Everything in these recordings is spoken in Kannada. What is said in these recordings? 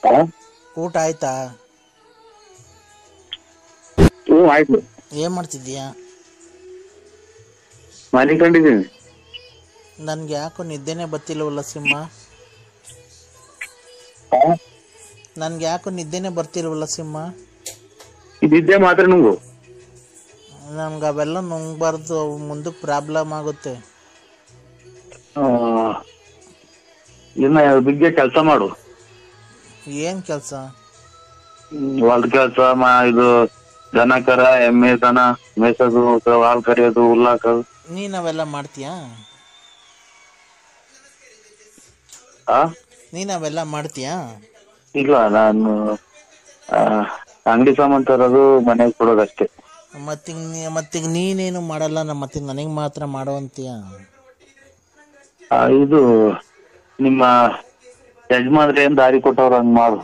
ಹಾ? ಊಟ ಆಯ್ತಾ? ಹ್ಞೂ ಆಯ್ತು. ಏನ್ ಮಾಡ್ತಿದ್ದೀಯಾ? ಮನೆ ಕಂಡಿದ್ದೀನಿ. ನನ್ಗೆ ಯಾಕೋ ನಿದ್ದೆನೆ ಬತ್ತಿಲ್ವಲ್ಲ ಸಿಂಹ. ನನ್ಗೆ ಯಾಕೋ ನಿದ್ದೆನೆ ಬರ್ತಿಲ್ವಲ್ಲ ಸಿಂಹ. ಇದಿದ್ದೆ ಮಾತ್ರ ನುಂಗು. ನಮ್ಗೆ ಅವೆಲ್ಲ ನುಂಗ್ಬಾರ್ದು, ಮುಂದಕ್ಕೆ ಪ್ರಾಬ್ಲಮ್ ಆಗುತ್ತೆ. ಇನ್ನ ಬಿಗ್ಗೆ ಕೆಲಸ ಮಾಡು. ಏನು ಕೆಲಸ? ಹೊಲ್ದ ಕೆಲಸ ಇದು ದನ ಕರ ಎಮ್ಮೆ ದನ ಮೇಸೋದು, ಹಾಲ್ ಕರಿಯೋದು, ಹುಲ್ಲು ಹಾಕೋದು. ನೀನು ಅವೆಲ್ಲ ಮಾಡ್ತೀಯಾ? ಆ ನೀನು ಅವೆಲ್ಲ ಮಾಡ್ತೀಯಾ? ಇಲ್ಲ, ನಾನು ಅಂಗಡಿ ಸಾಮಾನು ತರೋದು, ಮನೆಗೆ ಕೊಡೋದಷ್ಟೇ. ಮತ್ತೀಗ ನೀನೇನು ಮಾಡಲ್ಲ, ಮತ್ತೆ ನನಗೆ ಮಾತ್ರ ಮಾಡುವಂತೀಯ. ಇದು ನಿಮ್ಮ ಯಜಮಾನ್ರು ಏನ್ ದಾರಿ ಕೊಟ್ಟವ್ರ ಹಂಗ್ ಮಾಡು.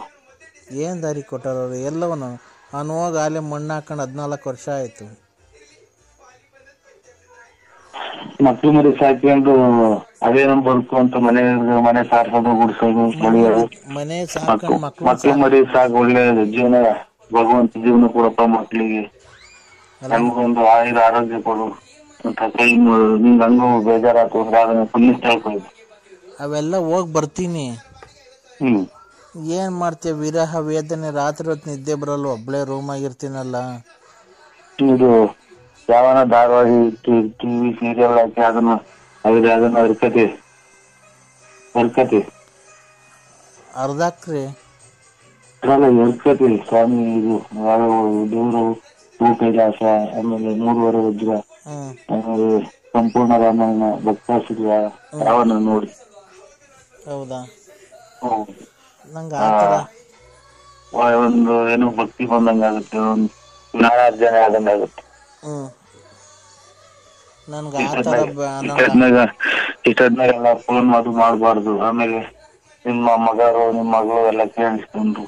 ಏನು ದಾರಿ ಕೊಟ್ಟಾರವ್ರು? ಎಲ್ಲವನು ಅವನು ಹೋಗಿ ಅಲ್ಲೇ ಮಣ್ಣು ಹಾಕೊಂಡು 14 ವರ್ಷ ಆಯಿತು. ಮಕ್ಳು ಮರಿ ಸಾಕೊಂಡು ಅದೇನೋ ಬದುಕು ಅಂತ ಮನೆ ಸಾರ್ಸೋದು, ಗುಡಿಸೋದು, ತೊಳಿಯೋದು. ಮನೆ ಸಾಕೊಂಡು ಮಕ್ಳು ಮರಿ ಸಾಕು, ಒಳ್ಳೆ ಜೀವನ, ಭಗವಂತ ಜೀವನ ಕೊಡಪ್ಪ ಮಕ್ಳಿಗೆ. ಅಲ್ಲ, ನಮ್ಗೊಂದು ಆರೋಗ್ಯ ಕೊಡು ಅಂತ ನಿಂಗೆ ಹಂಗ ಬೇಜಾರಾತು ಅಂದ್ರೆ ಅದನ್ನ ಪುಣ್ಯ ಹೇಳ್ಕೊಳ್ಳಿ. ಅವೆಲ್ಲ ಹೋಗಿ ಬರ್ತೀನಿ. ಹ್ಮ್ ಏನು ಮಾಡ್ತೀಯ? ವಿರಹ ವೇದನೆ, ರಾತ್ರಿ ಹೊತ್ತು ನಿದ್ದೆ ಬರಲ್ಲ, ಒಬ್ಬಳೇ ರೂಮಾಗಿರ್ತೀನಲ್ಲ. ಇದು ಯಾವನ ಧಾರವಾಹಿ ಟಿವಿ ಸೀರಿಯಲ್ ಹಾಕಿ ಅದನ್ನ ಹರ್ಕತಿ ಅರ್ಧಾಕ್ರಿ. ಹರ್ಕತಿ ಸ್ವಾಮಿ, ಇದು ದೇವರು ಭೂಕೈಲಾಸ, ಆಮೇಲೆ 3 ವಜ್ರ, ಆಮೇಲೆ ಸಂಪೂರ್ಣ ರಾಮಾಯಣ, ಭಕ್ತಾಸುರ, ಯಾವನ ನೋಡಿ. ಹೌದಾ? ನಂಗೆ ಆ ಆ ಥರ ಒಂದು ಏನು ಭಕ್ತಿ ಬಂದಂಗೆ ಆಗುತ್ತೆ, ಒಂದು ಜ್ಞಾನಾರ್ಜನೆ ಆದಂಗೆ ಆಗುತ್ತೆ. ನನ್ಗೆ ಆ ಥರ ಇಷ್ಟದ್ನಾಗೆಲ್ಲ ಫೋನ್ ಮಾಡಬಾರ್ದು. ಆಮೇಲೆ ನಿಮ್ಮ ಮಗಳು ಎಲ್ಲ ಕೇಳಿಸ್ಕೊಂಡು.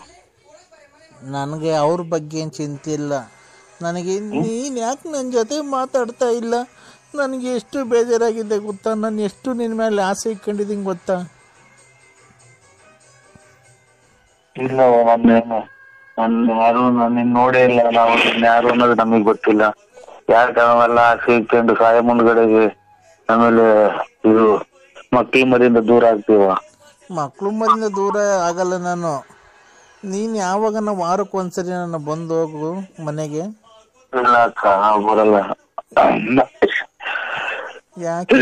ನನಗೆ ಅವ್ರ ಬಗ್ಗೆ ಏನು ಚಿಂತೆ ಇಲ್ಲ. ನನಗೆ ನೀನು ಯಾಕೆ ನನ್ನ ಜೊತೆ ಮಾತಾಡ್ತಾ ಇಲ್ಲ? ನನಗೆ ಎಷ್ಟು ಬೇಜಾರಾಗಿದೆ ಗೊತ್ತಾ? ನಾನು ಎಷ್ಟು ನಿನ್ನ ಮೇಲೆ ಆಸೆ ಇಟ್ಕೊಂಡಿದ್ದೀನಿ ಗೊತ್ತಾ? ಇಲ್ಲ, ನಿನ್ನ ನೋಡೇ ಇಲ್ಲ ನಾವು. ಯಾರು ಅನ್ನೋದು ನಮಗ್ ಗೊತ್ತಿಲ್ಲ. ಯಾಕೆ ನಾವೆಲ್ಲ ಆಸೆ ಇಟ್ಕೊಂಡು ಸಾಯ ಮುಂದ್ಗಡೆಗೆ ಆಮೇಲೆ ಇದು ಮಕ್ಳ ಮರಿಯಿಂದ ದೂರ ಆಗ್ತೀವ? ಮಕ್ಕಳು ಮರಿಂದ ದೂರ ಆಗಲ್ಲ ನಾನು. ನೀನು ಯಾವಾಗ ವಾರಕ್ಕೆ ಒಂದ್ಸರಿ ನನ್ನ ಬಂದು ಹೋಗು ಮನೆಗೆ. ಇಲ್ಲ ಅಕ್ಕ, ನಾವು ಬರಲ್ಲ. ಯಾಕೆ?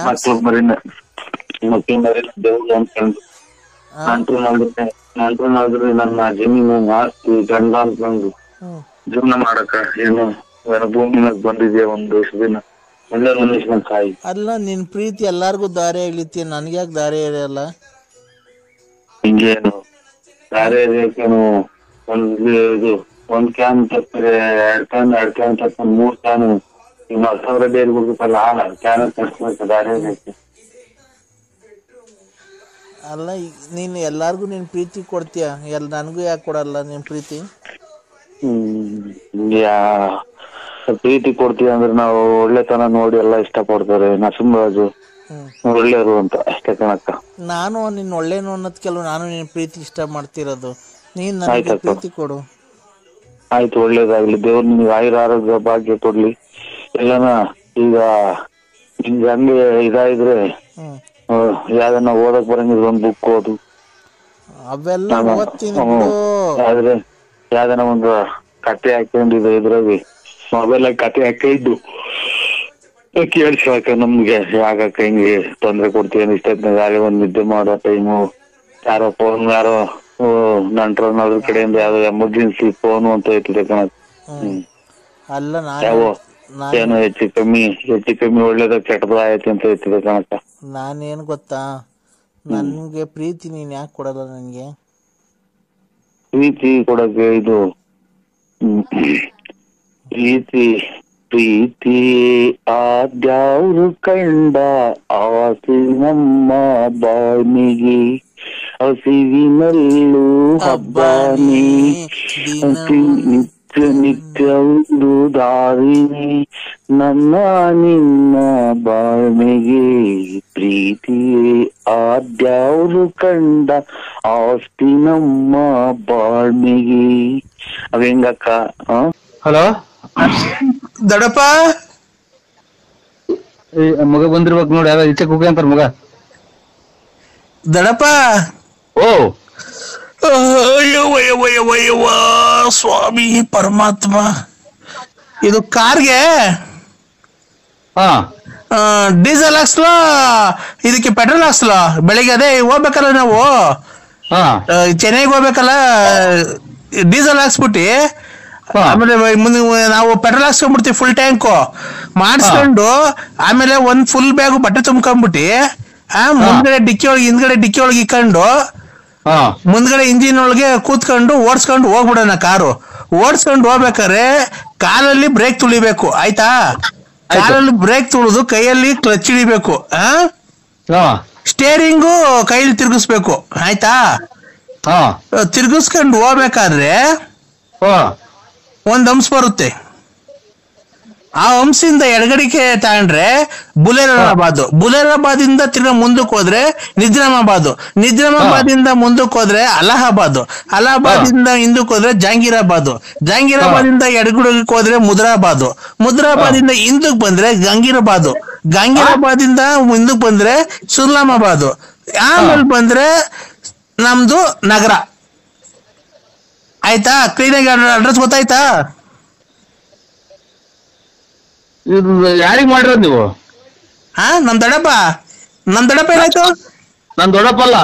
ಮಕ್ಳ ಮರಿನ ದೇವ್ರು ಅನ್ಕೊಂಡು ನಂಟ್ರು ನನ್ನ ಜಮೀನು ಆಸ್ತಿ ಗಂಡ ಅನ್ಕೊಂಡು ಜೀವನ ಮಾಡಕ ಏನು ಭೂಮಿ ಮೇಲೆ ಬಂದಿದ್ಯಾ ಒಂದು ದಿನ ಒಳ್ಳೆ ಮನುಷ್ಯನ ಕಾಯಿ. ಅಲ್ಲ, ನಿನ್ನ ಪ್ರೀತಿ ಎಲ್ಲಾರ್ಗು ದಾರಿ ಎಳಿತೀಯ, ನನಗ್ಯಾಕೆ ದಾರಿ ಎಳೆಯಲ್ಲ? ಹಿಂಗೇನು ದಾರಿ ಎಳೆಯಕೇನು ಒಂದ್ ಕ್ಯಾನ್ ತಪ್ಪಿದ್ರೆ 2 ಕ್ಯಾನ್ ತಪ್ಪಿದ್ರೆ 3 ಕ್ಯಾನ್ ಇನ್ನು 10,000 ಡೇರಿ ಹೋಗುತ್ತಲ್ಲ, ಕ್ಯಾನ್ ತಪ್ಪಿಸ್ಬೇಕು ದಾರಿ ಎಳೆಯಕ್ಕೆ. ಅಲ್ಲ, ನೀನು ಎಲ್ಲಾರ್ಗು ನಿನ್ನ ಪ್ರೀತಿ ಕೊಡ್ತೀಯ, ನನಗೂ ಯಾಕೆ ಕೊಡಲ್ಲ ನಿನ್ನ ಪ್ರೀತಿ? ಪ್ರೀತಿ ಕೊಡ್ತೀವಿ ಅಂದ್ರೆ ನಾವು ಒಳ್ಳೆತನ ನೋಡಿ ಎಲ್ಲ ಇಷ್ಟಪಡ್ತಾರೆ. ನರಸಿಂಹರಾಜು ಒಳ್ಳೆಯರು ಅಂತ ಅಷ್ಟೇ ಕಣಕ್ಕ. ನಾನು ನಿನ್ನ ಒಳ್ಳೇನು ಅನ್ನೋದು ಕೆಲವು, ನಾನು ನಿನ್ನ ಪ್ರೀತಿ ಇಷ್ಟ ಮಾಡ್ತಿರೋದು. ನೀನು ನನಗೆ ಪ್ರೀತಿ ಕೊಡು. ಆಯ್ತು, ಒಳ್ಳೇದಾಗ್ಲಿ. ದೇವ್ರು ನಿಮ್ಗೆ ಆಯುರ ಆರೋಗ್ಯ ಭಾಗ್ಯ ಕೊಡ್ಲಿ. ಎಲ್ಲನ ಈಗ ನಿಮ್ಗೆ ಹಂಗೆ ಇದಾಯಿದ್ರೆ ಯಾವ್ದನ್ನ ಓದಕ್ ಬರಂಗಿದ್ರೆ ಒಂದು ಬುಕ್ ಓದು. ಅವೆಲ್ಲ ಓದ್ತೀನಿ ಬಿಡು. ಆದ್ರೆ ಯಾವ್ದನ ಒಂದು ಕತೆ ಹಾಕೊಂಡಿದ್ದು ಇದ್ರಾಗಿ ಮೊಬೈಲ್ ಕತೆ ಹಾಕಿದ್ದು ಕೇಳಿಸ್ಬೇಕ ನಮ್ಗೆ. ಯಾಕಕ್ಕ ಹಿಂಗೆ ತೊಂದ್ರೆ ಕೊಡ್ತೀವಿ ಇಷ್ಟೊತ್ತಿನಾಗ ಗಾಳಿ ಒಂದ್ ನಿದ್ದೆ ಮಾಡೋ ಟೈಮು ಯಾರೋ ಫೋನ್ ನಂಟ್ರನ್ನೋದ್ರ ಕಡೆಯಿಂದ ಯಾವ್ದೋ ಎಮರ್ಜೆನ್ಸಿ ಫೋನು ಅಂತ ಇರ್ತದೆ ಕಣ. ಅಲ್ಲ, ಯಾವ ಏನೋ ಹೆಚ್ಚು ಕಮ್ಮಿ ಒಳ್ಳೇದ ಕೆಟ್ಟದ ಆಯ್ತು ಅಂತ ಇರ್ತದೆ ಕಣಕ್ಕ. ನಾನೇನು ಗೊತ್ತಾ, ನನಗೆ ಪ್ರೀತಿ ನೀನು ಯಾಕೆ ಕೊಡಲ್ಲ ನನಗೆ? ಪ್ರೀತಿ ಕೊಡಕ್ಕೆ ಇದು ಪ್ರೀತಿ ಆದ್ಯಾವ್ರು ಕಂಡ ಆಸೆ ನಮ್ಮ ಬಾನಿಗೆ ಹಸಿವಿನಲ್ಲೂ ಹಬ್ಬಾನಿ ನಿತ್ಯ ಒಂದು ದಾರಿನಿ ನನ್ನ ನಿನ್ನ ಬಾಳ್ಮೆಗೆ ಪ್ರೀತಿಯೇ ಆದ್ಯಾವ್ರು ಕಂಡ ಆಸ್ತಿ ನಮ್ಮ ಬಾಳ್ಮೆಗೆ. ಅವ್ ಹೆಂಗಕ್ಕ? ಹಲೋ ದಡಪ್ಪ ಮಗ ಬಂದಿರ್ಬೇಕು ನೋಡಿ, ಯಾವ ಈಚೆ ಹೋಗಿ ಅಂತಾರ ಮಗ. ದಡಪ್ಪ ಓ ಅಯ್ಯವ್ವ ಸ್ವಾಮಿ ಪರಮಾತ್ಮ, ಇದು ಕಾರ್ಗೆ ಹಾ ಡೀಸೆಲ್ ಹಾಕ್ಸ್ಲೋ ಇದಕ್ಕೆ ಪೆಟ್ರೋಲ್ ಹಾಕ್ಸ್ಲೋ? ಬೆಳಿಗ್ಗೆ ಅದೇ ಹೋಗ್ಬೇಕಲ್ಲ ನಾವು, ಹಾ ಚೆನ್ನೈಗೆ ಹೋಗ್ಬೇಕಲ್ಲ, ಡೀಸೆಲ್ ಹಾಕ್ಸ್ಬಿಟ್ಟು ಆಮೇಲೆ ಮುಂದೆ ನಾವು ಪೆಟ್ರೋಲ್ ಹಾಕ್ಸ್ಕೊಂಡ್ಬಿಡ್ತೀವಿ ಫುಲ್ ಟ್ಯಾಂಕು ಮಾಡಿಸ್ಕೊಂಡು, ಆಮೇಲೆ ಒಂದ್ ಫುಲ್ ಬ್ಯಾಗು ಬಟ್ಟೆ ತುಂಬ್ಕೊಂಡ್ಬಿಟ್ಟು ಮುಂದ್ಗಡೆ ಡಿಕ್ಕಿ ಒಳಗೆ ಹಿಂದ್ಗಡೆ ಡಿಕ್ಕಿ ಒಳಗೆ ಇಕ್ಕೊಂಡು ಮುಂದ್ಗಡೆ ಇಂಜಿನ್ ಒಳಗೆ ಕೂತ್ಕೊಂಡು ಓಡಿಸ್ಕೊಂಡು ಹೋಗ್ಬಿಡೋಣ. ಕಾರು ಓಡಿಸ್ಕೊಂಡು ಹೋಗ್ಬೇಕಾರೆ ಕಾಲಲ್ಲಿ ಬ್ರೇಕ್ ತುಳಿಬೇಕು, ಆಯ್ತಾ? ಕಾಲಲ್ಲಿ ಬ್ರೇಕ್ ತುಳಿದು ಕೈಯಲ್ಲಿ ಕ್ಲಚ್ ಹಿಡಿಬೇಕು, ಸ್ಟೇರಿಂಗು ಕೈಯಲ್ಲಿ ತಿರ್ಗಿಸ್ಬೇಕು, ಆಯ್ತಾ? ತಿರ್ಗಿಸ್ಕೊಂಡು ಹೋಗ್ಬೇಕಾದ್ರೆ ಒಂದ್ ಹಂಸ ಬರುತ್ತೆ, ಆ ಹಂಸಿಂದ ಎಡಗಡಿಕೆ ತಗೊಂಡ್ರೆ ಬುಲೇರಾಬಾದ್ ಇಂದ ತಿರ್ಗಾ ಮುಂದಕ್ಕೆ ಹೋದ್ರೆ ನಿಜಾಮಾಬಾದ್ ಇಂದ ಮುಂದಕ್ಕೆ ಹೋದ್ರೆ ಅಲಹಾಬಾದ್ ಇಂದ ಹಿಂದಕ್ಕೆ ಹೋದ್ರೆ ಜಹಾಂಗೀರಾಬಾದ್ ಇಂದ ಎಡಗಡಿಗೆ ಹೋದ್ರೆ ಮುದ್ರಾಬಾದ್ ಇಂದ ಹಿಂದಕ್ಕೆ ಬಂದ್ರೆ ಗಂಗೀರಾಬಾದ್ ಇಂದ ಮುಂದಕ್ಕೆ ಬಂದ್ರೆ ಸುಲ್ಲಾಮಾಬಾದ್, ಆಮೇಲೆ ಬಂದ್ರೆ ನಮ್ದು ನಗರ, ಆಯ್ತಾ? ಕ್ಲೀನಾಗಿ ಅಡ್ರೆಸ್ ಗೊತ್ತಾಯ್ತಾ? ಯಾರಿಗ್ ಮಾಡಿರೋದ್ ನೀವು? ನಮ್ ದೊಡ್ಡಪ್ಪ ಏನಾಯ್ತು? ನನ್ ದೊಡ್ಡಪ್ಪ ಅಲ್ಲ.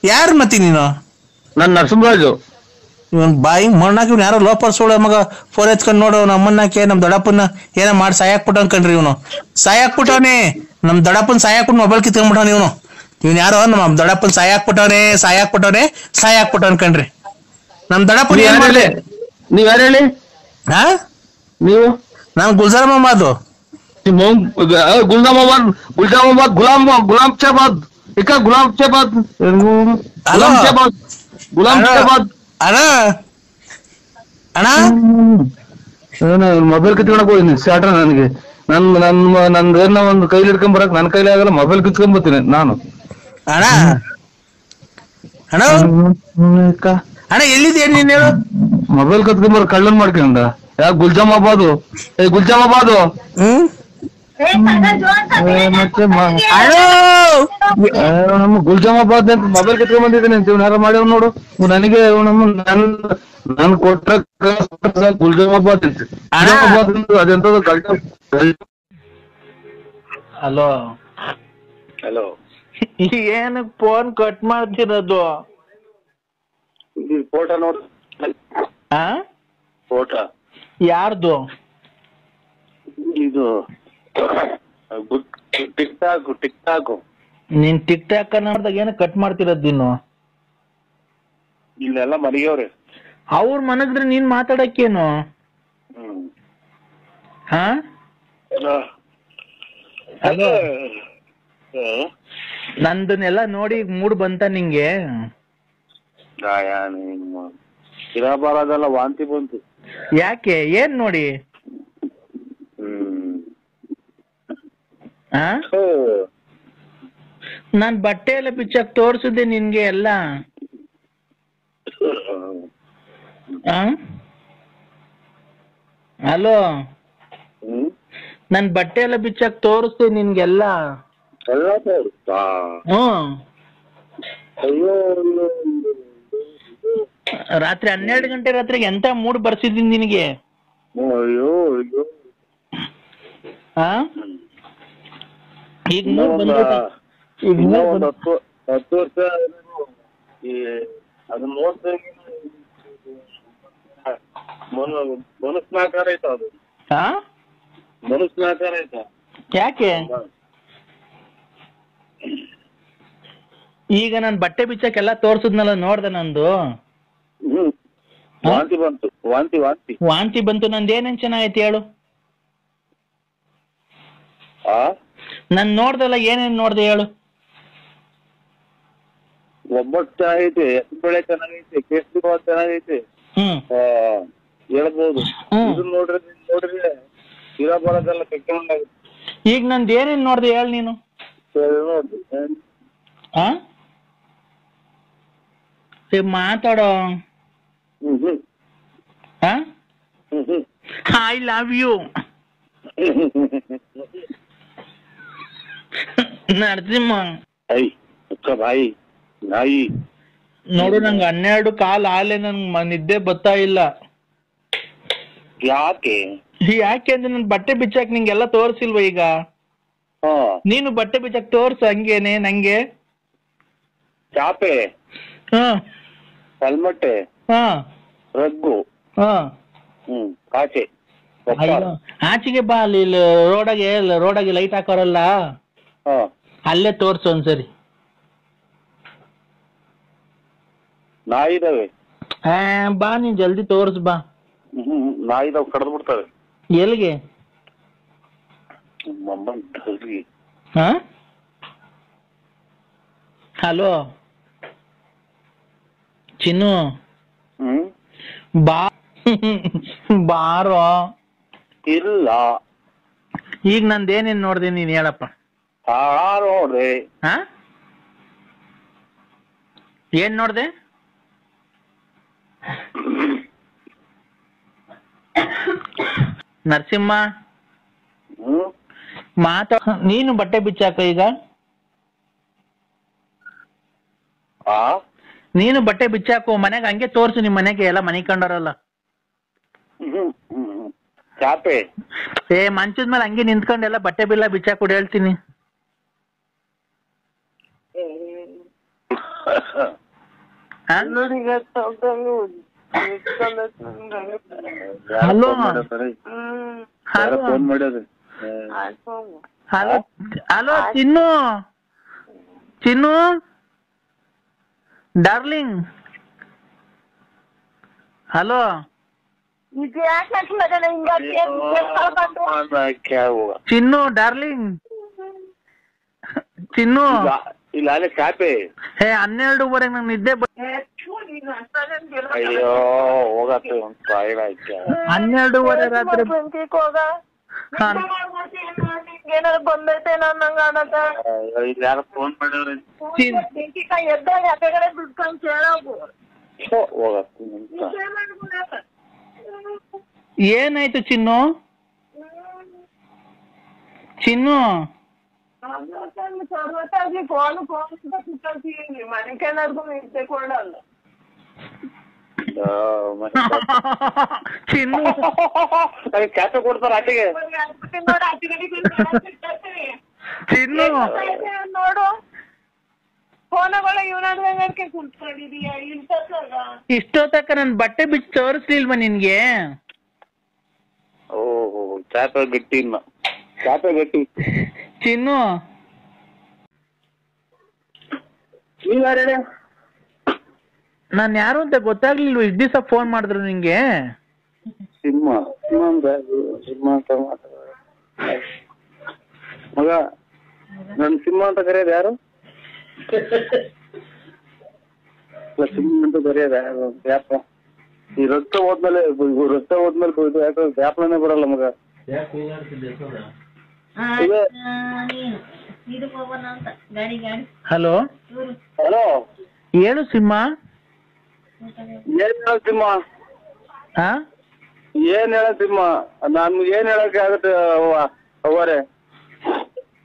ಯಾರು ಮತ್ತೆ ನೀನು? ನನ್ ನರಸಿಂಹರಾಜು. ಇವನ್ ಬಾಯಿ ಮಣ್ಣಾಕಿ ಇವ್ನು ಯಾರೋ ಲೋಪರ್ ಸೋಳ ಮಗ ಫೋನ್ ಎತ್ಕೊಂಡ್ ನೋಡು ನಮ್ಮನ್ನಾಕೆ ನಮ್ ದೊಡ್ಡಪ್ಪನ ಏನೋ ಮಾಡಿ ಸಾಯಾಕ್ಬಿಟ್ಟು ಅನ್ಕಂಡ್ರಿ ಇವನು. ಸಾಯಾಕ್ಬಿಟ್ಟವನೇ ನಮ್ ದೊಡ್ಡಪ್ಪನ ಸಾಯಾಕ್ಬಿಟ್ಟು ಮೊಬೈಲ್ ಕಿತ್ಕೊಂಡ್ಬಿಟ್ಟವನ ಇವನ್ ಯಾರೋ ನಮ್ಮ ದೊಡ್ಡಪ್ಪನ ಸಾಯಾಕ್ಬಿಟ್ಟು ಅನ್ಕಂಡ್ರಿ. ನಮ್ ದೊಡ್ಡಪ್ಪನ ಏನ್ ಮಾಡ್ಲಿ? ನೀವ್ ಯಾರು ಹೇಳಿ? ನೀವು? ನಾನು ಗುಲ್ಜಾರಾಬಾದ್ ಗುಲಾಮ್ ಶಾಬಾದ್ ಮೊಬೈಲ್ ಕಿತ್ಕೊಳಕ್ ಹೋಗಿನಿ ಸ್ಯಾಟ. ನನಗೆ ನಂದೇನ ಒಂದು ಕೈಲಿ ಹಿಡ್ಕೊಂಡ್ ಬರಕ್ ನನ್ ಕೈಲಿ ಆಗಲ್ಲ, ಮೊಬೈಲ್ ಕಿತ್ಕೊಂಡ್ ಬರ್ತೀನಿ ನಾನು. ಅಣ್ಣ ಎಲ್ಲಿದ್ಯಾ ನೀನು? ಮೊಬೈಲ್ ಕತ್ಕೊಂಬರ್ ಕಳ್ಳನ್ ಮಾಡ್ಕೊಂಡ. ಯಾಕೆ ಗುಲ್ಜಾಮಾಬಾದು ಮತ್ತೆ ನಮ್ಮ ಗುಲ್ಜಾಮಾಬಾದ್ ಅಂತ ಮೊಬೈಲ್ ಕಿತ್ಕೊಂಡ್ ಬಂದಿದ್ದೀನಿ ಅಂತ ಇವ್ನ ಯಾರ ಮಾಡ್ಯವ್ ನೋಡು. ನನಗೆ ನನ್ ಕೊಟ್ಟ ಗುಲ್ಜಾಮಾಬಾದ್ ಅದೆಂತದ್ದು ಗಲ್ಟ. ಹಲೋ ಹಲೋ, ಏನಕ್ಕೆ ಫೋನ್ ಕಟ್ ಮಾಡ್ತಿರೋದು? ಫೋಟೋ ನೋಡಿ. ಫೋಟೋ ಯಾರ್ದು? ಇದು ಟಿಕ್ ಟಾಕ್. ನೀನ್ ಟಿಕ್ ಟಾಕ್ ನೋಡಿದಾಗ ಏನ ಕಟ್ ಮಾಡ್ತಿರೋದ್ ನೀನು? ಇಲ್ಲೆಲ್ಲ ಮರಿಯವ್ರೆ. ಅವ್ರ ಮನಗಿದ್ರೆ ನೀನ್ ಮಾತಾಡಕ್ಕೇನು? ಹಲೋ, ನಂದನ್ನೆಲ್ಲ ನೋಡಿ ಮೂಡ್ ಬಂತ ನಿಂಗೆ? ಇರಬಾರದೆಲ್ಲ ವಾಂತಿ ಬಂತು. ಯಾಕೆ? ಏನ್ ನೋಡಿ? ನಾನ್ ಬಟ್ಟೆ ಎಲ್ಲ ಬಿಚ್ಚಾಕ್ ತೋರ್ಸಿದ್ದೆ ನಿನ್ಗೆ ಎಲ್ಲ. ಹಲೋ, ನನ್ ಬಟ್ಟೆ ಎಲ್ಲ ಬಿಚ್ಚಾಕ್ ತೋರಿಸ್ದೆ ನಿನ್ಗೆಲ್ಲ. ರಾತ್ರಿ 12 ಗಂಟೆ ರಾತ್ರಿಗೆ ಎಂತ ಮೂಡ್ ಬರ್ಸಿದ್ದೀನಿ ನಿನಗೆ? ಈಗ ಮೂಡ್ ಬಂದೈತೆ. ಈಗ 10 ವರ್ಷ ಅದನ್ನ ನೋಡ್ತಾ ಮನುಷ್ಯನಾಕಾರ ಆಯ್ತು. ಅದು ಮನುಷ್ಯನಾಕಾರ ಆಯ್ತಾ? ಯಾಕೆ? ಈಗ ನಾನ್ ಬಟ್ಟೆ ಬಿಚ್ಚಕ್ಕೆಲ್ಲ ತೋರ್ಸುದ್ನಲ್ಲ, ನೋಡ್ದೆ ನಂದು? ವಾಂತಿ ಬಂತು. ವಾಂತಿ ಬಂತು. ನಂದು ಏನೇನ್ ಚೆನ್ನಾಗೈತಿ ಹೇಳು? ನಾನ್ ನೋಡ್ದಲ್ಲ, ಏನೇನ್ ನೋಡ್ದೆ ಹೇಳು? ಒಬ್ಬಟ್ಟು ಚೆನ್ನಾಗೈತಿ, ಬೆಳೆ ಚೆನ್ನಾಗೈತಿ, ಕೇಸರಿ ಬಾತ್ ಚೆನ್ನಾಗೈತಿ, ಹೇಳ್ಬೋದು. ಇದನ್ನ ನೋಡ್ರಿ ಇರ ಬರೋದೆಲ್ಲ ಕೆಟ್ಟಂಗಾಗುತ್ತೆ. ಈಗ ನಂದು ಏನೇನ್ ನೋಡ್ದೆ ಹೇಳು ನೀನು? ಮಾತಾಡೋ. I love you. Narasimha Bhai ನಾಯಿ ನೋಡು, ನಂಗೆ 12 ಕಾಲ್ ಆಲೆ, ನನ್ಗೆ ನಿದ್ದೆ ಬರ್ತಾ ಇಲ್ಲ. ಯಾಕೆ ಅಂದ್ರೆ ನನ್ ಬಟ್ಟೆ ಬಿಚ್ಚಾಕ್ ನಿಂಗೆಲ್ಲ ತೋರ್ಸಿಲ್ವ ಈಗ? ನೀನು ಬಟ್ಟೆ ಬಿಚ್ಚಾಕ್ ತೋರ್ಸು ಹಂಗೇನೆ ನಂಗೆ. ಚಾಪೆ, ಹೆಲ್ಮೆಟ್, ರಗ್ಗು, ಕಾಚೆ. ಆಚೆಗೆ ಬಾ, ಅಲ್ಲಿ ರೋಡಾಗೆ ಲೈಟ್ ಹಾಕೋರಲ್ಲ, ಅಲ್ಲೇ ತೋರ್ಸು ಒಂದ್ಸರಿ. ನಾಯಿದಾವೆ. ಬಾ, ನೀನ್ ಜಲ್ದಿ ತೋರ್ಸ್ ಬಾ. ನಾಯಿದಾವ್ ಕಡ್ದು ಬಿಡ್ತವೆ. ಎಲ್ಲಿಗೆ? ಹಲೋ ಚಿನ್ನು, ಬಾ ಬಾರೋ. ಇಲ್ಲ, ಈಗ ನಂದೇನೇನ್ ನೋಡ್ದೆ ನೀನ್ ಹೇಳಪ್ಪ. ನೋಡ್ದೆ. ಏನ್ ನೋಡ್ದೆ? ನರಸಿಂಹ ನೀನು ಬಟ್ಟೆ ಬಿಚ್ಚಾಕ ಈಗ. ನೀನು ಬಟ್ಟೆ ಬಿಚ್ಚಾಕು ಮನೆಗೆ, ಹಂಗೆ ತೋರ್ಸು ನಿಮ್ ಮನೆಗೆ, ಎಲ್ಲ ಮನೆ ಕಂಡಾರಲ್ಲ. ಚಾಪೆ ಮಂಚದ ಮೇಲೆ ಹಂಗೆ ನಿಂತ್ಕೊಂಡೆಲ್ಲ ಬಟ್ಟೆ ಬಿಲ್ಲ ಬಿಚ್ಚಾಕೊಡು ಹೇಳ್ತೀನಿ. ಹಲೋ ಹಲೋ ಹಲೋ ಚಿನ್ನು, ಚಿನ್ನು ಡಾರ್ಲಿಂಗ್. ಹಲೋ ಚಿನ್ನು ಡಾರ್ಲಿಂಗ್. ಚಿನ್ನು ಇಲ್ಲ, ಚಾಪೆ. 12:15 ನಂಗೆ ನಿದ್ದೆ. ಅಯ್ಯೋ ಹೋಗತ್ತೆ, 12:15 ರಾತ್ರಿ ಏನಾದ್ರು ಬಂದೈತೆ ಯಾರು ಫೋನ್ ಮಾಡಿದ್ರೆ ಬಿಟ್ಕೊಂಡ್ ಕೇಳೋಗು. ಏನಾಯ್ತು ಚಿನ್ನು? ಚಿನ್ನು ಮನೆಗೇನಾದ್ರು ನಿದ್ದೆ ಕೊಡಲ್ಲ. ಚಿನ್ನು ಚಾಪೆ ಕೊಡ್ತಾರ ಆಟಿಗೆ. ಚಿನ್ನು ನೋಡು, ಫೋನಗಳ ಇವನಾದ್ರೆ ಕುಂತ್ಕೊಂಡಿದೀಯ. ಇಷ್ಟೊತ್ತಕ್ಕ ನನ್ ಬಟ್ಟೆ ಬಿಚ್ಚಿ ತೋರಿಸ್ಲಿಲ್ವ ನಿನ್ಗೆ? ಓಹೋ, ಚಾಪೆ ಗಟ್ಟಿ, ಇನ್ನ ಚಾಪೆ ಗಟ್ಟಿ. ಚಿನ್ನು ನಾನ್ ಯಾರು ಅಂತ ಗೊತ್ತಾಗ್ಲಿಲ್ವ? ಇಷ್ಟ್ ದಿವಸ ಫೋನ್ ಮಾಡಿದ್ರು ನಿಂಗೆ. ಸಿಂಹ ಅಂತ ಮಗ, ನನ್ ಸಿಂಹ ಅಂತ ಕರೆಯೋದು ಯಾರು? ಸಿಂಹ ಅಂತ ಕರೆಯೋದು ಯಾರು? ವ್ಯಾಪ ಈ ರಕ್ತ ಹೋದ್ಮೇಲೆ ಯಾಕೆ ವ್ಯಾಪನೇ ಬರಲ್ಲ ಮಗ. ಹಲೋ ಹಲೋ, ಹೇಳು ಸಿಂಹ. ಏನ್ ಹೇಳ ಸಿಂಹ? ಏನ್ ಹೇಳ ಸಿಂಹ? ನನ್ಗೆ ಏನ್ ಹೇಳಕ್ಕೆ ಆಗುತ್ತೆ ಅವರೇ?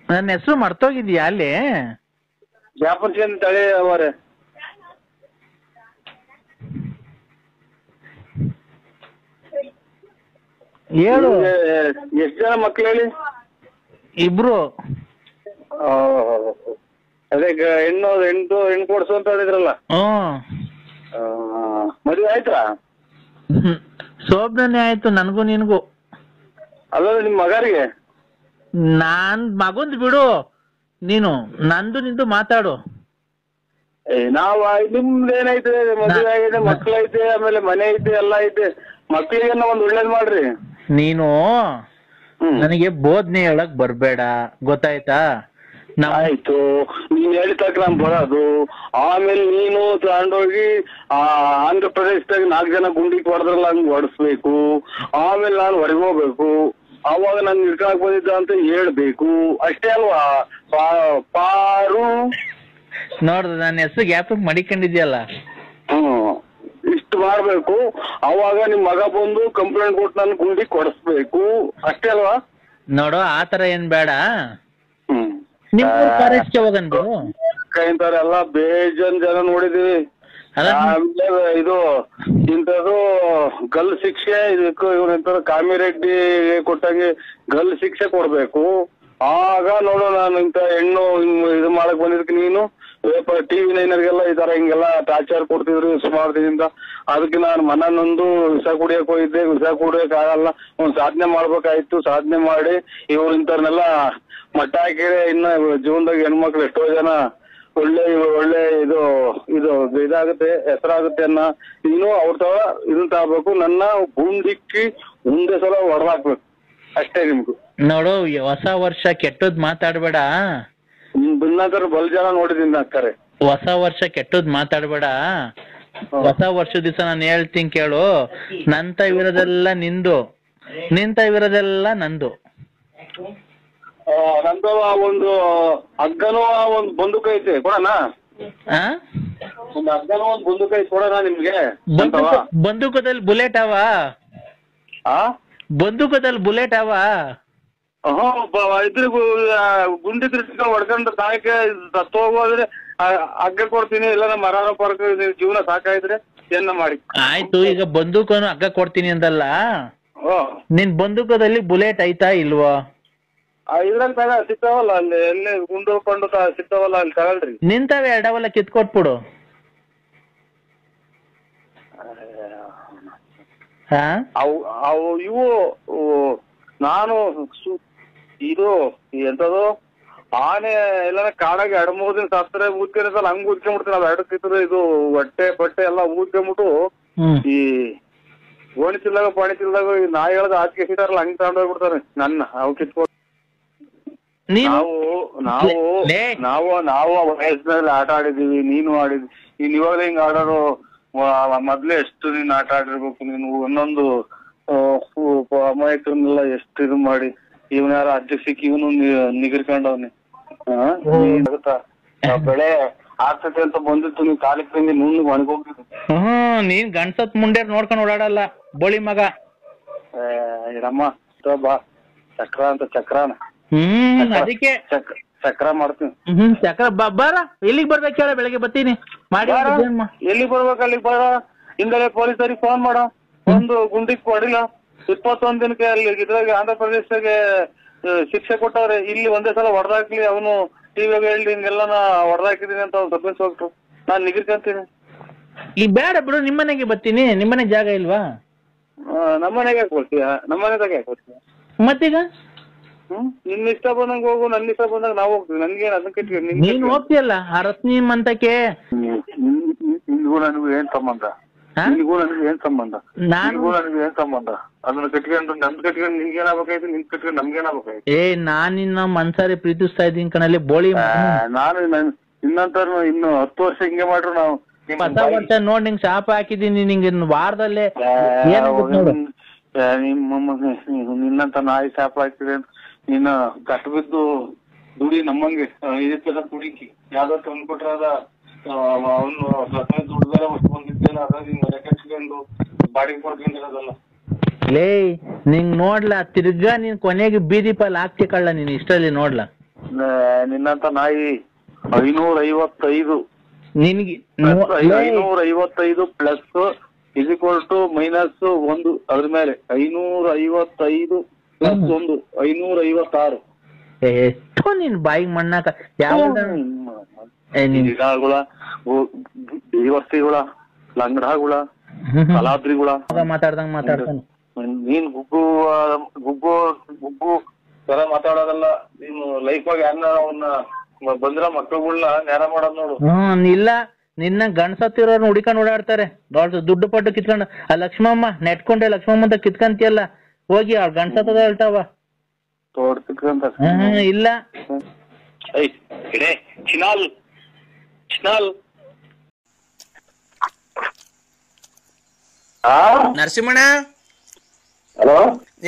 ನನ್ನ ಹೆಸರು ಮರ್ತೋಗಿದ್ಯಾ ಅಲ್ಲಿ? ಜಾಪನ್ ತಳಿ ಅವರೇ. ಹೇಳು. ಎಷ್ಟ್ ಜನ ಮಕ್ಳು ಹೇಳಿ? 2. ಅದೇ ಹೆಣ್ಣು ಕೊಡ್ಸು ಅಂತ ಹೇಳಿದ್ರಲ್ಲ. ಮದುವೆ ಆಯ್ತಾ? ಶೋಭನೆ ಆಯ್ತು, ನನ್ಗೂ ನಿನ್ಗೂ. ಅಲ್ಲ, ನಿಮ್ ಮಗರಿಗೆ? ಮಗಂದ್ ಬಿಡು, ನೀನು ನಂದು ನಿಂದು ಮಾತಾಡು. ನಿಮ್ದು ಏನೈತೆ? ಮದುವೆ ಆಗಿದೆ, ಮಕ್ಳೈತೆ, ಆಮೇಲೆ ಮನೆ ಐತೆ, ಎಲ್ಲ ಐತೆ. ಮಕ್ಳಿಗೆ ಒಂದ್ ಒಳ್ಳೇದ್ ಮಾಡ್ರಿ. ನೀನು ನನಗೆ ಬೋಧನೆ ಹೇಳಕ್ ಬರ್ಬೇಡ, ಗೊತ್ತಾಯ್ತಾ? ಆಯ್ತು, ನೀನ್ ಹೇಳಿತಕ್ಕ ನಾನ್ ಬರೋದು. ಆಮೇಲೆ ನೀನು ತಗೊಂಡೋಗಿ ಆಂಧ್ರ ಪ್ರದೇಶದಾಗ 4 ಜನ ಗುಂಡಿಗೆ ಹೊಡೆದ್ರಲ್ಲ, ಹಂಗ್ ಹೊಡಿಸ್ಬೇಕು. ಆಮೇಲೆ ನಾನು ಹೊರಗೆ ಹೋಗ್ಬೇಕು. ಅವಾಗ ನಾನು ಹಿಡ್ಕೊಳಕ್ ಬಂದಿದ್ದ ಅಂತ ಹೇಳ್ಬೇಕು ಅಷ್ಟೇ ಅಲ್ವಾ? ಪಾರು ನೋಡ್ದು ನನ್ನ ಹೆಸರು ಗ್ಯಾಪ್ ಮಡಿಕೊಂಡಿದ್ಯಲ್ಲ. ಇಷ್ಟು ಮಾಡ್ಬೇಕು. ಅವಾಗ ನಿಮ್ ಮಗ ಬಂದು ಕಂಪ್ಲೇಂಟ್ ಕೊಟ್ಟು ನನ್ ಗುಂಡಿ ಕೊಡಿಸ್ಬೇಕು ಅಷ್ಟೇ ಅಲ್ವಾ? ನೋಡು ಆತರ ಏನ್ ಬೇಡ. ನಿಮ್ ಫಾರೆಸ್ಟ್ಗೆ ಹೋಗನ್ ಬಿಡು. ಇಂಥವ್ರೆಲ್ಲ ಬೇಜನ್ ಜನ ನೋಡಿದೀವಿ. ಆಮೇಲೆ ಇದು ಇಂಥದ್ದು ಗಲ್ ಶಿಕ್ಷೆ ಇದಕ್ಕೂ ಇವ್ರ ಕಾಮಿರೆಡ್ಡಿ ಕೊಟ್ಟಂಗೆ ಗಲ್ ಶಿಕ್ಷೆ ಕೊಡ್ಬೇಕು. ಆಗ ನೋಡು ನಾನು ಇಂತ ಹೆಣ್ಣು ಇದು ಮಾಡಕ್ ಬಂದಿದ್ದಕ್ಕೆ ನೀನು TV 9 ಈ ತರ ಹಿಂಗೆಲ್ಲ ಟಾರ್ಚರ್ ಕೊಡ್ತಿದ್ರು ಸುಮಾರು ದಿನದಿಂದ. ಅದಕ್ಕೆ ನಾನು ಮನನೊಂದು ವಿಷ ಕುಡಿಯಕ್ ಹೋಗಿದ್ದೆ. ವಿಷ ಕುಡಿಯಕ್ ಆಗಲ್ಲ, ಒಂದ್ ಸಾಧನೆ ಮಾಡ್ಬೇಕಾಯ್ತು. ಸಾಧನೆ ಮಾಡಿ ಇವ್ರು ಇಂಥವ್ರನ್ನೆಲ್ಲ ಮಟ್ಟ ಹಾಕಿದ್ರೆ ಇನ್ನ ಜೀವನದಾಗ ಹೆಣ್ಮಕ್ಳು ಎಷ್ಟೋ ಜನ ಒಳ್ಳೆ ಇದು ಇದಾಗುತ್ತೆ, ಹೆಸರಾಗುತ್ತೆ ಅನ್ನ ನೀನು ಅವ್ರ ತರ ಇದನ್ನ ತಗೋಬೇಕು. ನನ್ನ ಗುಂಡಿಕ್ಕಿ ಮುಂದೆ ಸಲ ಹೊಡೆದಾಕ್ಬೇಕು ಅಷ್ಟೇ ನಿಮ್ಗೂ. ನೋಡು ಹೊಸ ವರ್ಷ ಕೆಟ್ಟದ್ ಮಾತಾಡ್ಬೇಡ. ಬಿನ್ನಾಕರ್ ಬಲ್ ಜನ ನೋಡಿದೀನಿ ಅಕ್ಕರೆ. ಹೊಸ ವರ್ಷ ಕೆಟ್ಟದ್ ಮಾತಾಡ್ಬೇಡ. ಹೊಸ ವರ್ಷ ದಿವಸ ನಾನು ಹೇಳ್ತೀನಿ ಕೇಳು. ನಂತ ಇರೋದೆಲ್ಲ ನಿಂದು, ನಿಂತ ಇರೋದೆಲ್ಲ ನಂದು. ನಂದು ಒಂದು ಹಗ್ಗನೂ ಒಂದು ಬಂದೂಕ ಐತೆ ಕೊಡೋಣ. ಒಂದು ಹಗ್ಗನೂ ಒಂದು ಬಂದೂಕ ಐತೆ ಕೊಡೋಣ ನಿಮ್ಗೆ. ಬಂದೂಕದಲ್ಲಿ ಬುಲೆಟ್ ಅವ? ಬಂದೂಕದಲ್ಲಿ ಬುಲೆಟ್ ಅವ? ಇದ್ರ ಗುಂಡಿ ತಿರ್ಸ್ಕೊಂಡ್ ಹೊಡ್ಕೊಂಡು ಸಾಯಕ್ಕೆ ಸತ್ತು ಹೋಗೋದ್ರೆ ಹಗ್ಗ ಕೊಡ್ತೀನಿ. ಇಲ್ಲ ನಮ್ಮ ಮರಾರ ಪರ್ಕ ಜೀವನ ಸಾಕಾಯ್ದ್ರೆ ಏನ ಮಾಡಿ. ಆಯ್ತು, ಈಗ ಬಂದೂಕನು ಹಗ್ಗ ಕೊಡ್ತೀನಿ ಅಂತಲ್ಲ, ನಿನ್ ಬಂದೂಕದಲ್ಲಿ ಬುಲೆಟ್ ಐತಾ ಇಲ್ವಾ? ಇದ್ರಾಗ ಸಿಗ್ತಾವಲ್ಲ, ಅಲ್ಲಿ ಎಲ್ಲಿ ಗುಂಡು ಕೊಂಡು ಸಿಗ್ತಾವಲ್ಲ, ಅಲ್ಲಿ ತಗೊಳ್ರಿ. ನಿಂತಾವೆ ಎರಡವಲ್ಲ ಕಿತ್ಕೊಟ್ಬಿಡು. ಅವು ಇವು ನಾನು ಇದು ಎಂತದು ಆನೆ ಎಲ್ಲ ಕಾಡಾಗ 2-3 ದಿನ ಸತ್ತರೆ ಊದ್ಕೊಂಡಿರ್ತಲ್ಲ, ಹಂಗ್ ಊದ್ಕೊಂಡ್ಬಿಡ್ತೀನಿ. ಅದು ಎರಡಕ್ಕಿದ್ರೆ ಇದು ಹೊಟ್ಟೆ ಪಟ್ಟೆ ಎಲ್ಲ ಊದ್ಕೊಂಡ್ಬಿಟ್ಟು ಈ ಓಣಿಸಿಲ್ದಾಗ ಪಾಣಿಸಿಲ್ದಾಗ ನಾಯಿ ಹೇಳದ ಆಚೆ ಸಿಟಾರಲ್ಲ ಹಂಗ್ ತಗೊಂಡೋಗ್ಬಿಡ್ತಾರೆ ನನ್ನ. ಅವು ಕಿತ್ಕೊಂಡು ನಾವು ವಯಸ್ಸಿನಲ್ಲಿ ಆಟ ಆಡಿದೀವಿ, ನೀನು ಆಡಿದ್ವಿ. ನೀನ್ ಇವಾಗ ಹಿಂಗ್ ಆಡೋರು ಮೊದ್ಲೇ ಎಷ್ಟು ನೀನ್ ಆಟ ಆಡಿರ್ಬೇಕು. ನೀನು ಒಂದೊಂದು ಅಮಾಯಕರನ್ನೆಲ್ಲ ಎಷ್ಟು ಇದು ಮಾಡಿ ಇವನ್ ಯಾರ ಅಜ್ಜ ಸಿಕ್ಕಿ ಇವನು ನಿಗಿರ್ಕೊಂಡವ್ನಿ. ಬೆಳೆ ಆಗ್ತೈತೆ ಅಂತ ಬಂದಿತ್ತು, ನೀವ್ ಕಾಲಿಗೆ ತಂದಿ ನುಣ್ಣಗ್ ಒಣಗೋಗಿದ್ದು. ನೀನ್ ಗಂಡ್ಸತ್ ಮುಂಡೇರ್ ನೋಡ್ಕೊಂಡ್ ಓಡಾಡಲ್ಲ ಬೋಳಿ ಮಗ. ಇರಮ್ಮ ಬಾ ಚಕ್ರ ಅಂತ ಚಕ್ರಾನ. ಅದಕ್ಕೆ ಚಕ್ರ ಮಾಡ್ತೀನಿ. ಚಕ್ರ ಬಾರ ಎಲ್ಲಿಗ್ ಬರ್ಬೇಕು ಹೇಳ, ಬೆಳಗ್ಗೆ ಬರ್ತೀನಿ. ಮಾಡಿ ಎಲ್ಲಿಗ್ ಬರ್ಬೇಕು ಅಲ್ಲಿಗ್ ಬರ. ಹಿಂದಲೇ ಪೊಲೀಸರಿಗೆ ಫೋನ್ ಮಾಡ. ಒಂದು ಗುಂಡಿಗೆ ಕೊಡಿಲ್ಲ 21 ದಿನಕ್ಕೆ ಅಲ್ಲಿ ಇದ್ರಾಗ ಆಂಧ್ರ ಪ್ರದೇಶದಾಗೆ ಶಿಕ್ಷೆ ಕೊಟ್ಟವ್ರೆ. ಇಲ್ಲಿ ಒಂದೇ ಸಲ ಹೊಡೆದಾಕ್ಲಿ ಅವನು ಟಿವಿಯಾಗ ಹೇಳಿ ಹಿಂಗೆಲ್ಲ ಹೊಡೆದಾಕಿದೀನಿ ಅಂತ ಅವ್ನು ಸಬ್ಮಿಸ್ ಹೋಗ್ತು. ನಾನ್ ನಿಗಿರ್ಕಂತೀನಿ. ಈಗ ಬೇಡ ಬಿಡು, ನಿಮ್ಮನೆಗೆ ಬರ್ತೀನಿ. ನಿಮ್ಮನೆಗೆ ಜಾಗ ಇಲ್ವಾ? ನಮ್ಮನೆಗೆ ಯಾಕೆ ಬರ್ತೀಯ? ನಮ್ಮನೆದಾಗ ಯಾಕೆ ಬರ್ತೀಯ? ಮತ್ತೀಗ ನಿನ್ನ ಇಷ್ಟ ಬಂದಂಗ ಹೋಗು, ನನ್ನ ಇಷ್ಟ ಬಂದಾಗ ನಾವು ಹೋಗ್ತೀವಿ. ನನ್ಗೇನ್ ಅದನ್ನ ಕಟ್ಟಿ ನೀನ್ ಹೋಗ್ತೀಯಲ್ಲ ಆ ರತ್ನಿ ಮಂತಕ್ಕೆ. ನಿನ್ಗೂ ನನಗೂ ಏನ್ ಸಂಬಂಧ? ನಿನ್ಗೂ ನನಗೂ ಏನ್ ಸಂಬಂಧ? ನನಗೂ ನನಗೂ ಏನ್ ಸಂಬಂಧ? ಅದನ್ನ ಕಟ್ಕೊಂಡು ನಮ್ದು ಕಟ್ಕೊಂಡು ನಿನ್ಗೇನಾಗಬೇಕಾಯ್ತು, ನಿನ್ ಕಟ್ಕೊಂಡು ನಮ್ಗೇನಾಗಬೇಕಾಯ್ತು? ನಾನ್ ನಿನ್ನ ಮನ್ಸಾರಿ ಪ್ರೀತಿಸ್ತಾ ಇದ್ದೀನಿ ಕಣಲ್ಲಿ ಬೋಳಿ. ನಾನು ಇನ್ನಂತ ಇನ್ನು 10 ವರ್ಷ ಹಿಂಗೆ ಮಾಡ್ರು ನಾವು. ಹೊಸ ವರ್ಷ ನೋಡ್ ನಿಂಗ್ ಶಾಪ ಹಾಕಿದೀನಿ. ನಿಂಗೆ ವಾರದಲ್ಲೇ ನಿನ್ನಂತ ನಾಯಿ ಶಾಪ ಹಾಕಿದೆ. ನೀನು ಕಟ್ಟು ಬಿದ್ದು ದುಡಿ ನಮ್ಮಂಗೆ ಇದಕ್ಕೆಲ್ಲ ದುಡಿಕಿ ಯಾವ್ದೋ ತಂದ್ಕೊಟ್ರದ ಅವನು ದುಡ್ದಾರ ಹೊತ್ತು ಬಂದಿದ್ದೇನೆ. ಅದ ನಿಂಗೆ ರೆಕಟ್ಸ್ಕೊಂಡು ಬಾಡಿಗೆ ಕೊಡ್ಕೊಂಡಿರೋದಲ್ಲ. ಲೇ ನಿಂಗ್ ನೋಡ್ಲಾ ತಿರ್ಗಾ ನೀನ್ ಕೊನೆಗೆ ಬೀದಿ ಪಾಲ್ ಹಾಕ್ತಿ ಕಳ್ಳ. ನೀನ್ ಇಷ್ಟಲ್ಲಿ ನೋಡ್ಲಾ ನಿನ್ನಂತ ನಾಯಿ 555 ನಿನ್ಗೆ 555 ಪ್ಲಸ್ -1 ಅದ್ರ ಮೇಲೆ 555 + 1 556. ಎಷ್ಟು ನಿನ್ ಬಾಯಿಗೆ ಮಣ್ಣಾಕ ಯಾವ ದೇವರ್ತಿಗಳ ಲಂಗಡಗಳ ಕಲಾದ್ರಿಗಳ ಮಾತಾಡ್ತಾನೆ. ನೀನ್ ಗುಗ್ಗು ತರ ಮಾತಾಡೋದಲ್ಲ. ನೀನು ಲೈಫ್ ಆಗಿ ಯಾರನ್ನ ಅವನ್ನ ಬಂದ್ರ ಮಕ್ಕಳುಗಳನ್ನ ನೇರ ಮಾಡೋದ್ ನೋಡು. ಇಲ್ಲ ನಿನ್ನ ಗಂಡ್ಸತ್ತಿರೋರ್ನ ಹುಡಿಕೊಂಡು ಓಡಾಡ್ತಾರೆ. ದುಡ್ಡು ಪಟ್ಟು ಕಿತ್ಕೊಂಡು ಆ ಲಕ್ಷ್ಮಮ್ಮ ನೆಟ್ಕೊಂಡೆ ಲಕ್ಷ್ಮಮ್ಮ ಅಂತ ಕಿತ್ಕಂತಿಯಲ್ಲ, ಹೋಗಿ ಅವ್ಳ ಗಂಡ್ಸತ್ತದ ಹೇಳ್ತಾವ. ಇಲ್ಲ ನರಸಿಂಹಣ್ಣ, ಹಲೋ,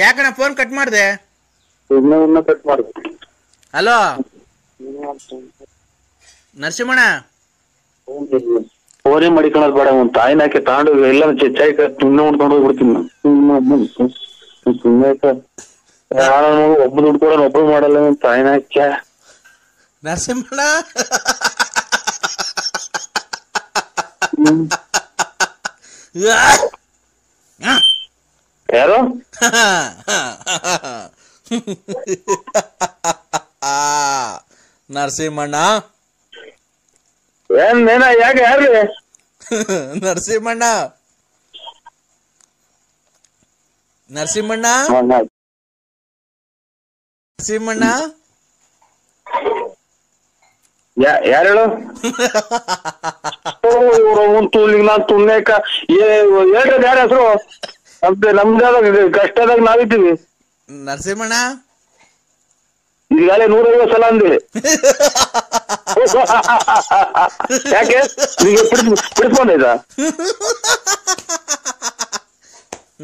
ಯಾಕಣ್ಣ ಫೋನ್ ಕಟ್ ಮಾಡ್ದೆ? ಇನ್ನ ಕಟ್ ಮಾಡು. ಹಲೋ ನರಸಿಂಹಣ್ಣ, ಓರಿ ಮಡಿಕೊಳ್ಳೋದು ಬೇಡ, ಒಂದ್ ತಾಯಿನ ಹಾಕಿ ತಗೊಂಡು ಎಲ್ಲ ಚಾಯ್ ತುಣ್ಣ ಉಣ್ಕೊಂಡು ಹೋಗ್ಬಿಡ್ತೀನಿ ಸುಮ್ಮನೆ ಒಬ್ಬ ದುಡ್ಡು ಕೊಡೋಣ, ಒಬ್ರು ಮಾಡಲ್ಲ, ಒಂದ್ ತಾಯಿನ ಹಾಕ್ಯ ನರಸಿಂಹಣ್ಣ ಯಾರು ನರಸಿಂಹಣ್ಣ ಏನ ಯಾಕೆ ಯಾರು ನರಸಿಂಹಣ್ಣ ನರಸಿಂಹಣ್ಣ ನರಸಿಂಹಣ್ಣ ಯಾರು ಹೇಳು ನಾನ್ ತುಣ್ಣೇಕ ಹೇಳ್ರಿ ಯಾರ ಹೆಸರು ನಮ್ದಾದ ಕಷ್ಟದಾಗ ನಾವಿದ್ದೀವಿ. ನರಸಿಂಹಣ್ಣ ಈಗಾಗಲೇ 150 ಸಲ ಅಂದಿ ಯಾಕೆ ಬಿಡಿಸ್ಕೊಂಡೈತ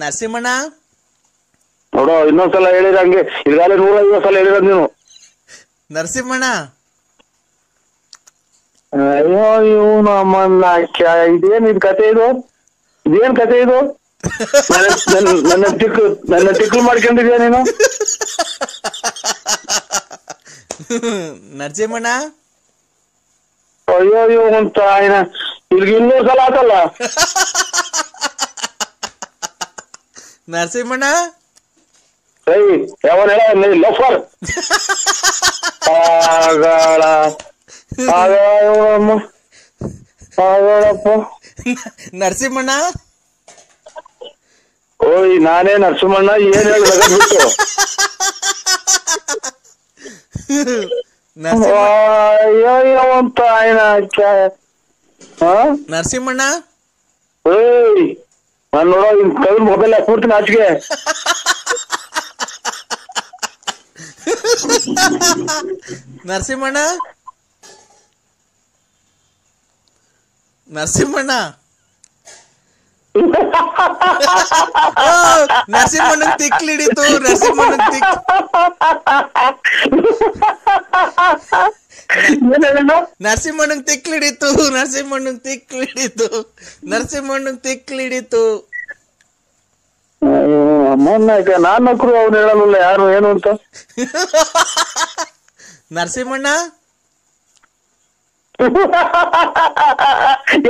ನರಸಿಂಹಣ್ಣ ನೋಡೋ, ಇನ್ನೊಂದ್ಸಲ ಹೇಳಿರ ಹಂಗೆ. ಈಗಾಗಲೇ 150 ಸಲ ಹೇಳಿರ ನೀನು. ನರಸಿಂಹಣ್ಣ ಅಯ್ಯೋ ಇವನು ಅಮ್ಮನ್ನ ಇದೇನ್ ಇದು ಕತೆ, ಇದೇನ್ ಕತೆ ಇದು? ನನ್ನ ತಿಕ್ಲು ಮಾಡ್ಕೊಂಡಿದ್ಯಾ ನೀನು? ನರಸಿಂಹಣ್ಣ ಅಯ್ಯೋ ಅಂತ ಇಲ್ಲಿಗೆ 200 ಸಲ ಆತಲ್ಲ. ನರಸಿಂಹಣ್ಣ ಸೈ ಯಾವನ್ ಹೇಳ ಲಫರ್ ಆಗಳಪ್ಪ. ನರಸಿಂಹಣ್ಣ ಓಯ್ ನಾನೇ ನರಸಿಂಹಣ್ಣ, ಏನ್ ಹೇಳಿ ಬಿಟ್ಟು ಅಯ್ಯೋ ಅಂತ ನರಸಿಂಹಣ್ಣ ಏಯ್ ನಾನ್ ನೋಡೋ ಇನ್ ಕೈ ಮೊಬೈಲ್ ಹಾಕ್ಬಿಡ್ತೀನಿ ಆಚೆಗೆ. ನರಸಿಂಹಣ್ಣ ನರಸಿಂಹಣ್ಣ ನರಸಿಂಹಣ್ಣನ್ ತಿಕ್ಲಿಡಿತು. ನರಸಿಂಹಣ್ಣನ್ ತಿಕ್ಲಿಡಿತು. ಅಮ್ಮನ್ನ ನಾನ್ ನಕ್ರು ಅವ್ನು ಹೇಳಲ್ಲ ಯಾರು ಏನು ಅಂತ. ನರಸಿಂಹಣ್ಣ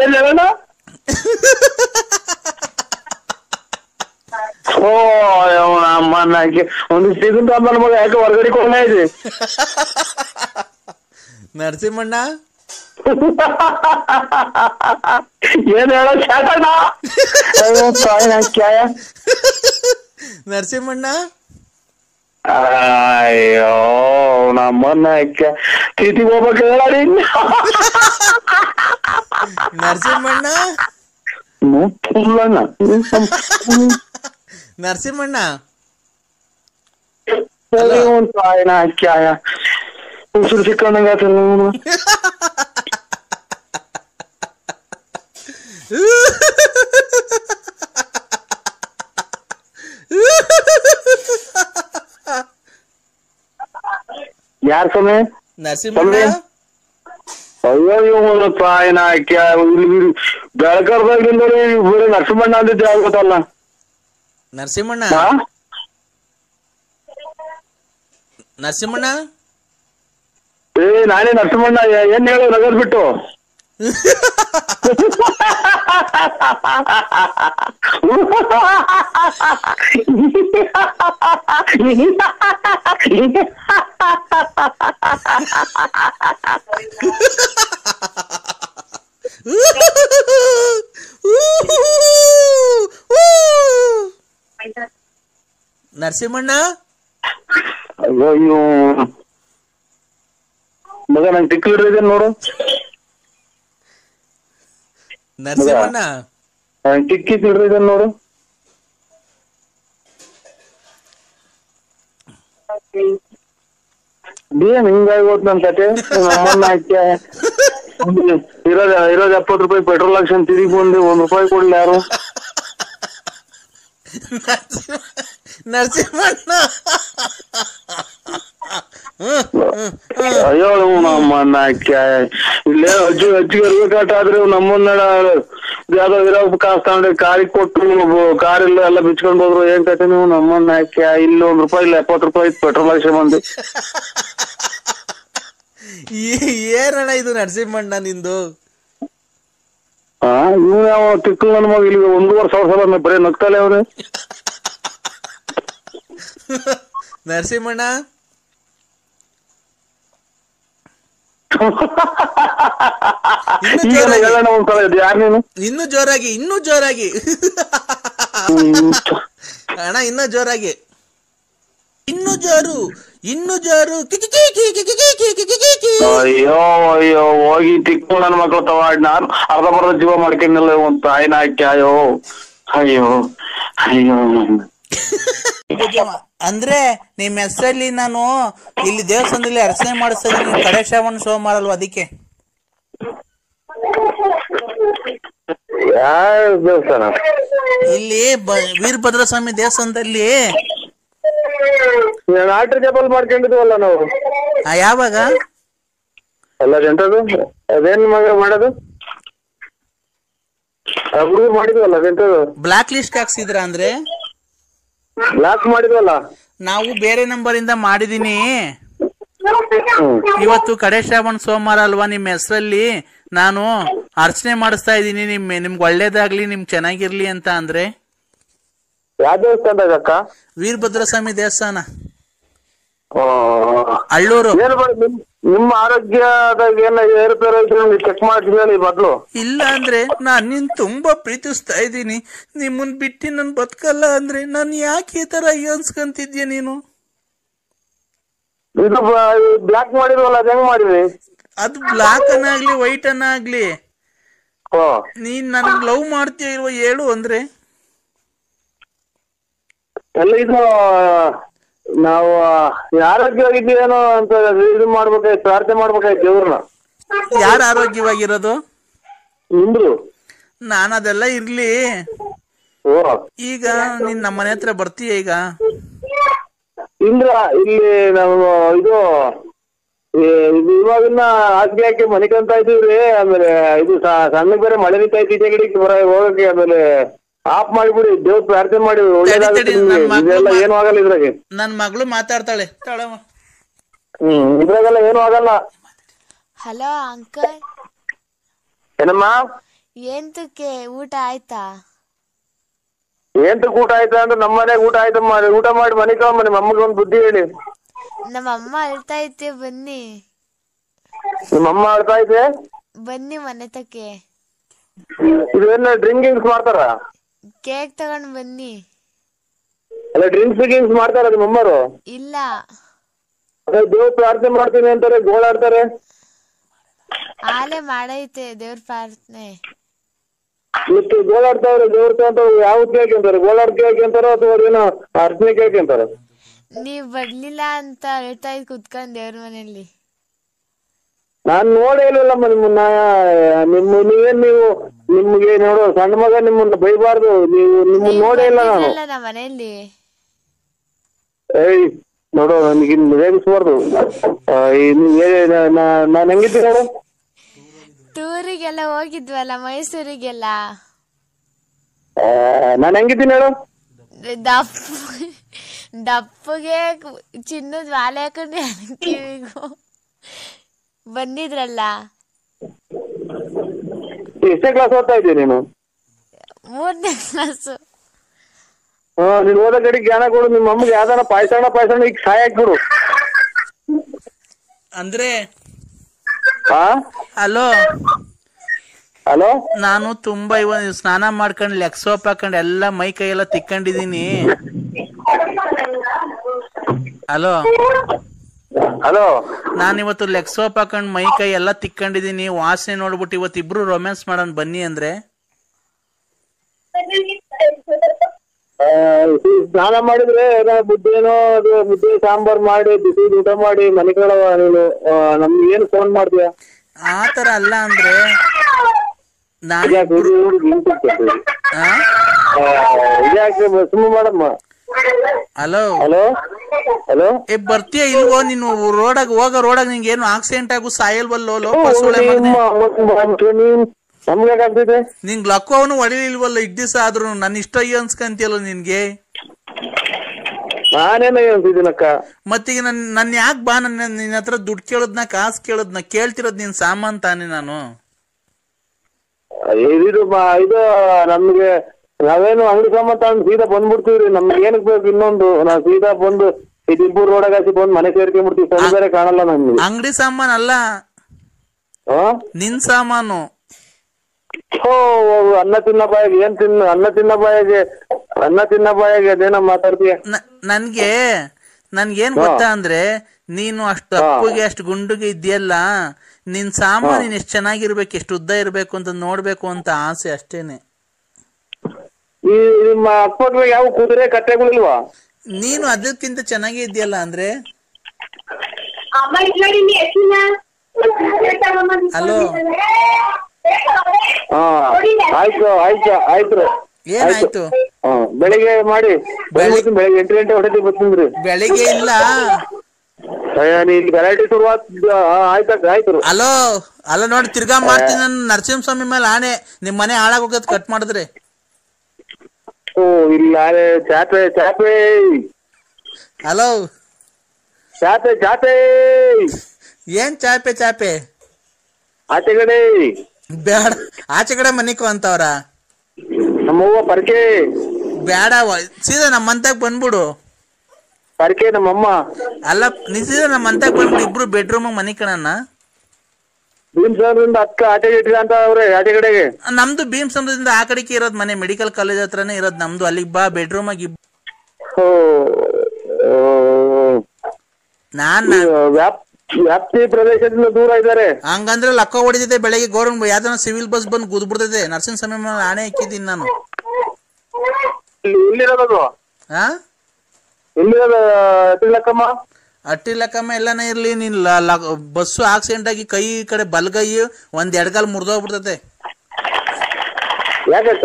ಏನ್ ಹೇಳೋಣ? ಓ ಅಮ್ಮನ್ನ ಒಂದು ಸಿಗಂತ ನನ್ನ ಮಗ ಯಾಕೆ ಹೊರಗಡೆ ಕೊಂಡ ಇದೆ. ನರಸಿಂಹಣ್ಣ ಏನ್ ಹೇಳೋ ಶಾಕಣ್ಣ? ನರಸಿಂಹಣ್ಣ ಅಯ್ಯೋ ನಮ್ಮನ್ನ ತಿಥಿಗೆ ಹೋಗ್ಬೇಕು ಹೇಳಿ. ನರಸಿಂಹಣ್ಣ ಫುಲ್ಲಣ್ಣ ನರಸಿಂಹಣ್ಣ ಉಸಿರು ಸಿಕ್ಕಂದಂಗ ಯಾರ ಸಮಯ ನರಸಿಂಹಣ್ಣ ಅಯ್ಯೋ ಇವನು ತಾಯಿನ ಬೆಳಕರ್ದಾಗ್ಲಿಂದ ಬರೀ ನರಸಿಂಹಣ್ಣ ಅಂದಿದ್ದೆ ಆಗ್ಬೋದಲ್ಲ. ನರಸಿಂಹಣ್ಣ ನರಸಿಂಹಣ್ಣ ನಾನೇ ನರಸಿಂಹಣ್ಣ. ಏನ್ ಹೇಳು ನಗರ್ ಬಿಟ್ಟು? ನರಸಿಂಹಣ್ಣ ಅಯ್ಯೋ ಮಗ ನಂಗೆ ಟಿಕ್ಲಿಡ್ರಿದೆ ನೋಡು. ನರಸಿಂಹಣ್ಣ ಟಿಕ್ಕಿ ತಿಳ್ರಿದೆ ನೋಡು. ಏನ್ ಹಿಂಗಾಗಿ ಹೋದ್ ನನ್ ಕತೆ. ನಮ್ಮನ್ನ ಹಾಕ್ಯ ಇರೋದ್ 70 ರೂಪಾಯಿ ಪೆಟ್ರೋಲ್ ಹಾಕ್ಸನ್ ತಿರುಗಿ ಬಂದು 1 ರೂಪಾಯಿ ಕೊಡ್ಲಿ ಯಾರು? ನರಸಿಂಹಣ್ಣ ಅಯ್ಯೋ ನಮ್ಮನ್ನ ಇಲ್ಲೇ ಅಜ್ಜಿಗೆ ಇರ್ಬೇಕಾಟ ಆದ್ರೆ ನಮ್ಮನ್ನ ಯಾವ್ದೋ ಇರೋ ಕಾಸು ತಗೊಂಡ್ರೆ ಕಾರಿಗೆ ಕೊಟ್ಟು ಕಾರಿಲ್ಲ ಎಲ್ಲ ಬಿಚ್ಕೊಂಡ್ ಹೋದ್ರು ಏನ್ ಕತೆ ನೀವು ನಮ್ಮನ್ನ ಇಲ್ಲಿ ₹1 ಇಲ್ಲ ₹70 ಪೆಟ್ರೋಲ್ ಹಾಕ್ಸಿ ಬಂದು. ಏನಣ್ಣ ಇದು ನರಸಿಂಹಣ್ಣ ನಿಂದು? ಇವ್ ಯಾವ ತಿಕ್ಕ ನನ್ನ ಮಗ ಇಲ್ಲಿ 1,500 ಸಲ ಬರೀ ನಗ್ತಾಳೆ ಅವ್ರೆ. ನರಸಿಂಹಣ್ಣ ಹೇಳೋಣ ಒಂದ್ಸಲ ಇದು ಯಾರು ನೀನು? ಇನ್ನೂ ಜೋರಾಗಿ ಅಣ್ಣ, ಇನ್ನೂ ಜೋರಾಗಿ, ಇನ್ನೂ ಜೋರು. ಅಯ್ಯೋ ಅಯ್ಯೋ ಹೋಗಿ ತಿಕ್ಕು ನನ್ನ ಮಕ್ಳು ತವಾಡ್ ನಾನು ಅರ್ಧ ಜೀವ ಮಾಡ್ಕೊಂಡಿಲ್ಲ ಒಂದ್ ತಾಯಿನ ಹಾಕಿ. ಅಯ್ಯೋ ಅಯ್ಯೋ ಅಯ್ಯೋ. ಅಂದ್ರೆ ನಿಮ್ ಹೆಸರಲ್ಲಿ ನಾನು ಇಲ್ಲಿ ದೇವಸ್ಥಾನದಲ್ಲಿ ಅರ್ಚನೆ ಮಾಡಿಸ್ತಾ ಇದ್ದೀನಿ. ಕಡೆ ಶ್ರಾವಣ ಸೋಮವಾರ ಅಲ್ವಾ, ಅದಕ್ಕೆ. ಯಾವ ದೇವಸ್ಥಾನ? ಇಲ್ಲಿ ವೀರಭದ್ರ ಸ್ವಾಮಿ ದೇವಸ್ಥಾನದಲ್ಲಿ. ಆಟ್ರಿ ಜಪಲ್ ಮಾಡ್ಕೊಂಡಿದ್ವಲ್ಲ ನಾವು. ಯಾವಾಗ? ಅಲ್ಲ ಎಂತದು ಅದೇನ್ ಮಗ ಮಾಡೋದು? ಹುಡುಗರು ಮಾಡಿದ್ವಲ್ಲ ಅದೆಂತದು? Block list ಹಾಕ್ಸಿದ್ರ? ಅಂದ್ರೆ ಬ್ಲಾಕ್ ಮಾಡಿದ್ವಲ್ಲ ನಾವು ಬೇರೆ ನಂಬರ್ ಇಂದ ಮಾಡಿದೀನಿ. ಇವತ್ತು ಕಡೆ ಶ್ರಾವಣ ಸೋಮವಾರ ಅಲ್ವಾ, ನಿಮ್ಮ ಹೆಸರಲ್ಲಿ ನಾನು ಅರ್ಚನೆ ಮಾಡಿಸ್ತಾ ಇದ್ದೀನಿ. ನಿಮ್ಗೆ ಒಳ್ಳೇದಾಗ್ಲಿ, ನಿಮ್ಗೆ ಚೆನ್ನಾಗಿರ್ಲಿ ಅಂತ. ಅಂದ್ರೆ ಯಾವ ದೇವಸ್ಥಾನದಾಗ ಅಕ್ಕ? ವೀರಭದ್ರ ಸ್ವಾಮಿ ದೇವಸ್ಥಾನ, ಅಳ್ಳೂರು. ನಿಮ್ಮ ಆರೋಗ್ಯದಾಗ ಏನ ಏರುಪೇರು ಚೆಕ್ ಮಾಡ್ತೀನಿ ಮೊದ್ಲು. ಇಲ್ಲ ಅಂದ್ರೆ ನಾನ್ ನಿನ್ ತುಂಬಾ ಪ್ರೀತಿಸ್ತಾ ಇದ್ದೀನಿ. ನಿಮ್ಮನ್ ಬಿಟ್ಟು ನನ್ ಬದುಕಲ್ಲ ಅಂದ್ರೆ ನಾನು ಯಾಕೆ ಈ ತರ ಅನ್ಸ್ಕೊಂತಿದ್ಯ ನೀನು? ಇದು ಬ್ಲಾಕ್ ಮಾಡಿದ್ವಲ್ಲ, ಅದ್ ಹೆಂಗ್ ಮಾಡಿದ್ವಿ? ಅದು ಬ್ಲಾಕ್ ಅನ್ನಾಗ್ಲಿ ವೈಟ್ ಅನ್ನಾಗ್ಲಿ ನೀನ್ ನನ್ಗ್ ಲವ್ ಮಾಡ್ತೀಯ ಇಲ್ವ ಹೇಳು. ಅಂದ್ರೆ ಎಲ್ಲ ಇದು ನಾವು ಆರೋಗ್ಯವಾಗಿದ್ದೀವೇನೋ ಅಂತ ಇದು ಮಾಡ್ಬೇಕಾಯ್ತು, ಪ್ರಾರ್ಥನೆ ಮಾಡ್ಬೇಕಾಯ್ತು ದೇವ್ರನ್ನ. ಯಾರು ಆರೋಗ್ಯವಾಗಿರೋದು? ನಿಮ್ದು. ನಾನು ಅದೆಲ್ಲ ಇರ್ಲಿ. ಈಗ ನೀನ್ ನಮ್ಮ ಮನೆ ಹತ್ರ ಬರ್ತೀಯ? ಈಗ ಇಂದ್ರ ಇಲ್ಲಿ ನಾವು ಇದು ಇವಾಗಿನ ಹಾಸಿಗೆ ಹಾಕಿ ಮನಿಕಂತ ಇದ್ದೀವ್ರಿ. ಆಮೇಲೆ ಇದು ಸಣ್ಣ ಬೇರೆ ಮಳೆ ನಿಂತ ಈಚೆ ಗಿಡಕ್ಕೆ ಹೋಗಕ್ಕೆ. ಆಮೇಲೆ ಆಫ್ ಮಾಡಿಬಿಡಿ, ದೇವ್ರ ಪ್ರಾರ್ಥನೆ ಮಾಡಿ ಒಳ್ಳೇದಾಗುತ್ತೆ. ಇದೆಲ್ಲ ಏನು ಆಗಲ್ಲ ಇದ್ರಾಗೆ. ನನ್ ಮಗಳು ಮಾತಾಡ್ತಾಳೆ. ಇದ್ರಾಗೆಲ್ಲ ಏನು ಆಗಲ್ಲ. Hello uncle. ಏನಮ್ಮ? ಎಂತಕ್ಕೆ ಊಟ ಆಯ್ತಾ? ಊಟ ಆಯ್ತಾ ಅಂದ್ರೆ ನಮ್ಮ ಮನೆಗೆ ಊಟ ಆಯ್ತಮ್ಮ. ಊಟ ಮಾಡಿ ಮನೆಗೆ ನಿಮ್ಮ ಅಮ್ಮಗೆ ಒಂದು ಬುದ್ಧಿ ಹೇಳಿ. ನಮ್ಮ ಅಮ್ಮ ಅಳ್ತಾ ಐತೆ, ಬನ್ನಿ. ನಿಮ್ಮ ಅಮ್ಮ ಅಳ್ತಾ ಐತೆ? ಬನ್ನಿ ಮನೆ ತಕ್ಕೆ. ಇದೇನ ಡ್ರಿಂಕಿಂಗ್ಸ್ ಮಾಡ್ತಾರ? ಕೇಕ್ ತಗೊಂಡ್ ಬನ್ನಿ. ಅಲ್ಲ ಡ್ರಿಂಕ್ಸ್ ಮಾಡ್ತಾರ ನಿಮ್ಮ ಅಮ್ಮರು? ಇಲ್ಲ. ಅದೇ ದೇವ್ರ ಪ್ರಾರ್ಥನೆ ಮಾಡ್ತೀನಿ ಅಂತಾರೆ, ಗೋಳಾಡ್ತಾರೆ. ಆಲೆ ಮಾಡೈತೆ ದೇವ್ರ ಪ್ರಾರ್ಥನೆ. ಮತ್ತೆ ಗೋಳಾಡ್ತಾವ್ರೆ ದೇವ್ರ ಅಂತ ಯಾವ ಕೇಕ್ ಅಂತಾರೆ? ಗೋಳಾಡ್ ಕೇಕ್ ಅಂತಾರ ಅಥವಾ ಏನೋ ಅರ್ಚನೆ ಕೇಕ್ ಅಂತಾರ? ನೀವ್ ಬರ್ಲಿಲ್ಲ ಅಂತ ಹೇಳ್ತಾ ಇದ್ ಕುತ್ಕೊಂಡ್ ದೇವ್ರ ಮನೆಯಲ್ಲಿ. ನಾನ್ ನೋಡೇ ಇಲ್ವಲ್ಲಮ್ಮ ನಿಮ್ಮನ್ನ. ನೀವು ನಿಮ್ಗೆ ನೋಡು ಸಣ್ಣ ಮಗ, ನಿಮ್ಮನ್ನ ಬೈಬಾರ್ದು. ನಿಮ್ಮನ್ನ ನೋಡೇ ಇಲ್ಲ ನಾನು. ನಮ್ಮ ಮನೆಯಲ್ಲಿ ಏಯ್ ನೋಡು, ನನಗೆ ರೇಗಿಸ್ಬಾರ್ದು. ನಾನ್ ಹೆಂಗಿದ್ದೀನಿ ನೋಡು. ಟೂರಿಗೆಲ್ಲ ಹೋಗಿದ್ವಲ್ಲ, ಮೈಸೂರಿಗೆಲ್ಲ. ನಾನ್ ಹೆಂಗಿದ್ದೀನಿ ಹೇಳು? ದಪ್ಪಗೆ ಚಿನ್ನದ ವಾಲೆ ಹಾಕೊಂಡು ಕಿವಿಗೂ ಬಂದಿದ್ರಲ್ಲ. ಎಷ್ಟೇ ಕ್ಲಾಸ್ ಓದ್ತಾ ಇದ್ದೀಯ ನೀನು? 3ನೇ ಕ್ಲಾಸು. ನೀನ್ ಓದೋ ಕಡೆ ಜ್ಞಾನ ಕೊಡು. ನಿಮ್ಮ ಅಮ್ಮಗೆ ಯಾವ್ದಾರ ಪಾಯ್ಸಣ ಈಗ ಸಾಯ ಹಾಕ್ಬಿಡು. ಅಂದ್ರೆ ಹಲೋ ನಾನು ತುಂಬಾ ಸ್ನಾನ ಮಾಡ್ಕೊಂಡು ಲೆಗ್ ಸೋಪ್ ಹಾಕೊಂಡು ಎಲ್ಲ ಮೈ ಕೈ ಎಲ್ಲ ತಿಕ್ಕೊಂಡಿದೀನಿ. ಹಲೋ ನಾನಿವತ್ತು ಲೆಗ್ ಸೋಪ್ ಹಾಕೊಂಡ್ ಮೈ ಕೈ ಎಲ್ಲ ತಿಕ್ಕೊಂಡಿದೀನಿ. ವಾಸನೆ ನೋಡ್ಬಿಟ್ಟು ಇವತ್ತು ಇಬ್ರು ರೊಮ್ಯಾನ್ಸ್ ಮಾಡೋಣ ಬನ್ನಿ ಅಂದ್ರೆ. ಸ್ನಾನ ಮಾಡಿದ್ರೆ ಮುದ್ದೆನೋ ಅದು ಮುದ್ದೆ ಸಾಂಬಾರ್ ಮಾಡಿ ಬಿಸಿ ಊಟ ಮಾಡಿ ಮನೆ ಕಡೆ ನೀನು ನಮ್ಗೆ ಏನು ಫೋನ್ ಮಾಡ್ತೀಯ? ಆತರ ಅಲ್ಲ ಅಂದ್ರೆ ಸುಮ್ಮನೆ ಮಾಡಮ್ಮ. ಹಲೋ ಹಲೋ ಹಲೋ ಏ ಬರ್ತೀಯ ಇಲ್ವೋ ನೀನು ರೋಡಾಗ ನಿಂಗೆ ಏನು ಆಕ್ಸಿಡೆಂಟ್ ಆಗು ಸಾಯಲ್ವಲ್ಲೋ ಲೋಪ ಸೋಳೆ ಮಗನೇ ನಮ್ಗೆ ಆಗ್ತಿದೆ ನಿಂಗ್ ಲಕ್ಕವನು ಹೊಡಿಲಿಲ್ವಲ್ಲ ಇಡ್ ದಿವಸ ಆದ್ರೂ ನನ್ ಇಷ್ಟ ಅನ್ಸ್ಕಂತಿಯಲ್ಲ ನಿನ್ಗೆ ನಾನೇನ ಅಂತಿದ್ದೀನಕ್ಕ ಮತ್ತೀಗ ನನ್ ಯಾಕೆ ಬಾ ನಿನ್ನ ಹತ್ರ ದುಡ್ಡು ಕೇಳದ್ನ ಕಾಸು ಕೇಳದ್ನ ಕೇಳ್ತಿರೋದ್ ನಿನ್ ಸಾಮಾನ್ ತಾನೆ ನಾನು ಇದು ನಮ್ಗೆ ನಾವೇನು ಅಂಗಡಿ ಸಾಮಾನ್ ತಗೊಂಡು ಸೀದಾ ಬಂದ್ಬಿಡ್ತೀವ್ರಿ ನಮ್ಗೆ ಏನಕ್ ಬೇಕು ಇನ್ನೊಂದು ನಾವ್ ಸೀದಾ ಬಂದು ಈ ದಿಬ್ಬೂರ್ ರೋಡಾಗ ಹಾಕಿ ಬಂದು ಮನೆ ಸೇರ್ಕೊಂಡ್ಬಿಡ್ತೀವಿ ಸರಿ ಬೇರೆ ಕಾಣಲ್ಲ ನಮ್ಗೆ ಅಂಗಡಿ ಸಾಮಾನ್ ಅಲ್ಲ ನಿನ್ ಸಾಮಾನು ಅನ್ನ ತಿನ್ನ ಬಾಯಿಗೆ ಅನ್ನ ತಿನ್ನ ಬಾಯಿಗೆ ಅದೇನ ಮಾತಾಡ್ತೀಯ ನನ್ಗೇನ್ ಗೊತ್ತಾ ಅಂದ್ರೆ ನೀನು ಅಷ್ಟು ಅಪ್ಪುಗೆ ಅಷ್ಟು ಗುಂಡುಗೆ ಇದೆಯಲ್ಲ ನಿನ್ ಸಾಮಾನು ನೀನ್ ಎಷ್ಟ್ ಚೆನ್ನಾಗಿರ್ಬೇಕು ಎಷ್ಟು ಉದ್ದ ಇರ್ಬೇಕು ಅಂತ ನೋಡ್ಬೇಕು ಅಂತ ಆಸೆ ಅಷ್ಟೇನೆ. ಈ ನಿಮ್ಮ ಅಕ್ಕಪಕ್ಕ ಯಾವ ಕುದುರೆ ಕಟ್ಟೆಗಳಿಲ್ವಾ? ನೀನು ಅದಕ್ಕಿಂತ ಚೆನ್ನಾಗಿ ಇದೆಯಲ್ಲ ಅಂದ್ರೆ. ಹಲೋ ಆಯ್ತು ಆಯ್ತು ಆಯ್ತು ಏನಾಯ್ತು? ಬೆಳಿಗ್ಗೆ ಮಾಡಿ ಬೆಳಿಗ್ಗೆ 8 ಗಂಟೆ ಹೊಡೆದಿ ಬರ್ತೀನಿ. ಬೆಳಿಗ್ಗೆ ಇಲ್ಲ ಗಲಾಟೆ ಶುರು ಆಯ್ತು. ಹಲೋ ಅಲ್ಲ ನೋಡಿ ತಿರ್ಗಾ ಮಾಡ್ತೀನಿ ನಾನು ನರಸಿಂಹಸ್ವಾಮಿ ಮೇಲೆ ಆಣೆ. ನಿಮ್ ಮನೆ ಹಾಳಾಗೋಗದ್ ಕಟ್ ಮಾಡಿದ್ರೆ. ಓ ಇಲ್ಲ ಚಾಪೆ ಚಾಪೆ. ಹಲೋ ಚಾಪೆ ಚಾಪೆ. ಏನ್ ಚಾಪೆ ಚಾಪೆ? ಆಚೆ ಕಡೆ ಬೇಡ ಆಚೆ ಕಡೆ ಮನಿಕೋ ಅಂತವ್ರ. ನಮ್ಮವ್ವ ಪರ್ಕೆ ಬೇಡ ಸೀದಾ ನಮ್ಮಂತಾಗ ಬಂದ್ಬಿಡು. ಪರ್ಕೆ ನಮ್ಮಮ್ಮ ಅಲ್ಲ ನೀ ಸೀದಾ ನಮ್ಮಂತಾಗ ಬಂದ್ಬಿಡು. ಇಬ್ರು ಬೆಡ್ರೂಮ್ ಮನಿ ಕಣಣ್ಣ. ಭೀಮ್ಸಂದ್ರಿಂದ ಅಕ್ಕ ಆಚೆ ಇಟ್ರಿ ಅಂತ ಅವ್ರೆ ಆಚೆ ಕಡೆಗೆ. ನಮ್ದು ಭೀಮ್ಸಂದ್ರದಿಂದ ಆ ಕಡೆಗೆ ಇರೋದ್ ಮನೆ ಮೆಡಿಕಲ್ ಕಾಲೇಜ್ ಹತ್ರನೇ ಇರೋದ್ ನಮ್ದು. ಅಲ್ಲಿಗೆ ಬಾ ಬೆಡ್ರೂಮ್ ಆಗಿ. ನಾನ್ ವ್ಯಾಪ್ತಿ ಪ್ರದೇಶದಿಂದ ದೂರ ಇದ್ದಾರೆ. ಹಂಗಂದ್ರೆ ಲಕ್ಕ ಹೊಡಿದಿದೆ ಬೆಳಗ್ಗೆ ಗೌರ್ಮೆಂಟ್ ಯಾವ್ದನ ಸಿವಿಲ್ ಬಸ್ ಬಂದು ಗುದ್ಬಿಡ್ತದೆ. ನರಸಿಂಹಸ್ವಾಮಿ ಮೇಲೆ ಆಣೆ ಹಾಕಿದ್ದೀನಿ ನಾನು. ಎಲ್ಲಿರೋದು? ಹಾ ಎಲ್ಲಿರೋದು ಅಟ್ಟಿಲಕ್ಕಮ್ಮ? ಅಟ್ಟಿಲಕ್ಕಮ್ಮ ಎಲ್ಲಾನೇ ಇರ್ಲಿ ನೀನ್ ಬಸ್ಸು ಆಕ್ಸಿಡೆಂಟ್ ಆಗಿ ಕೈ ಕಡೆ ಬಲ್ಗೈ ಒಂದ್ ಎಡಗಾಲ್ ಮುರಿದೋಗ್ಬಿಡ್ತದೆ. ಯಾಕಕ್ಕ?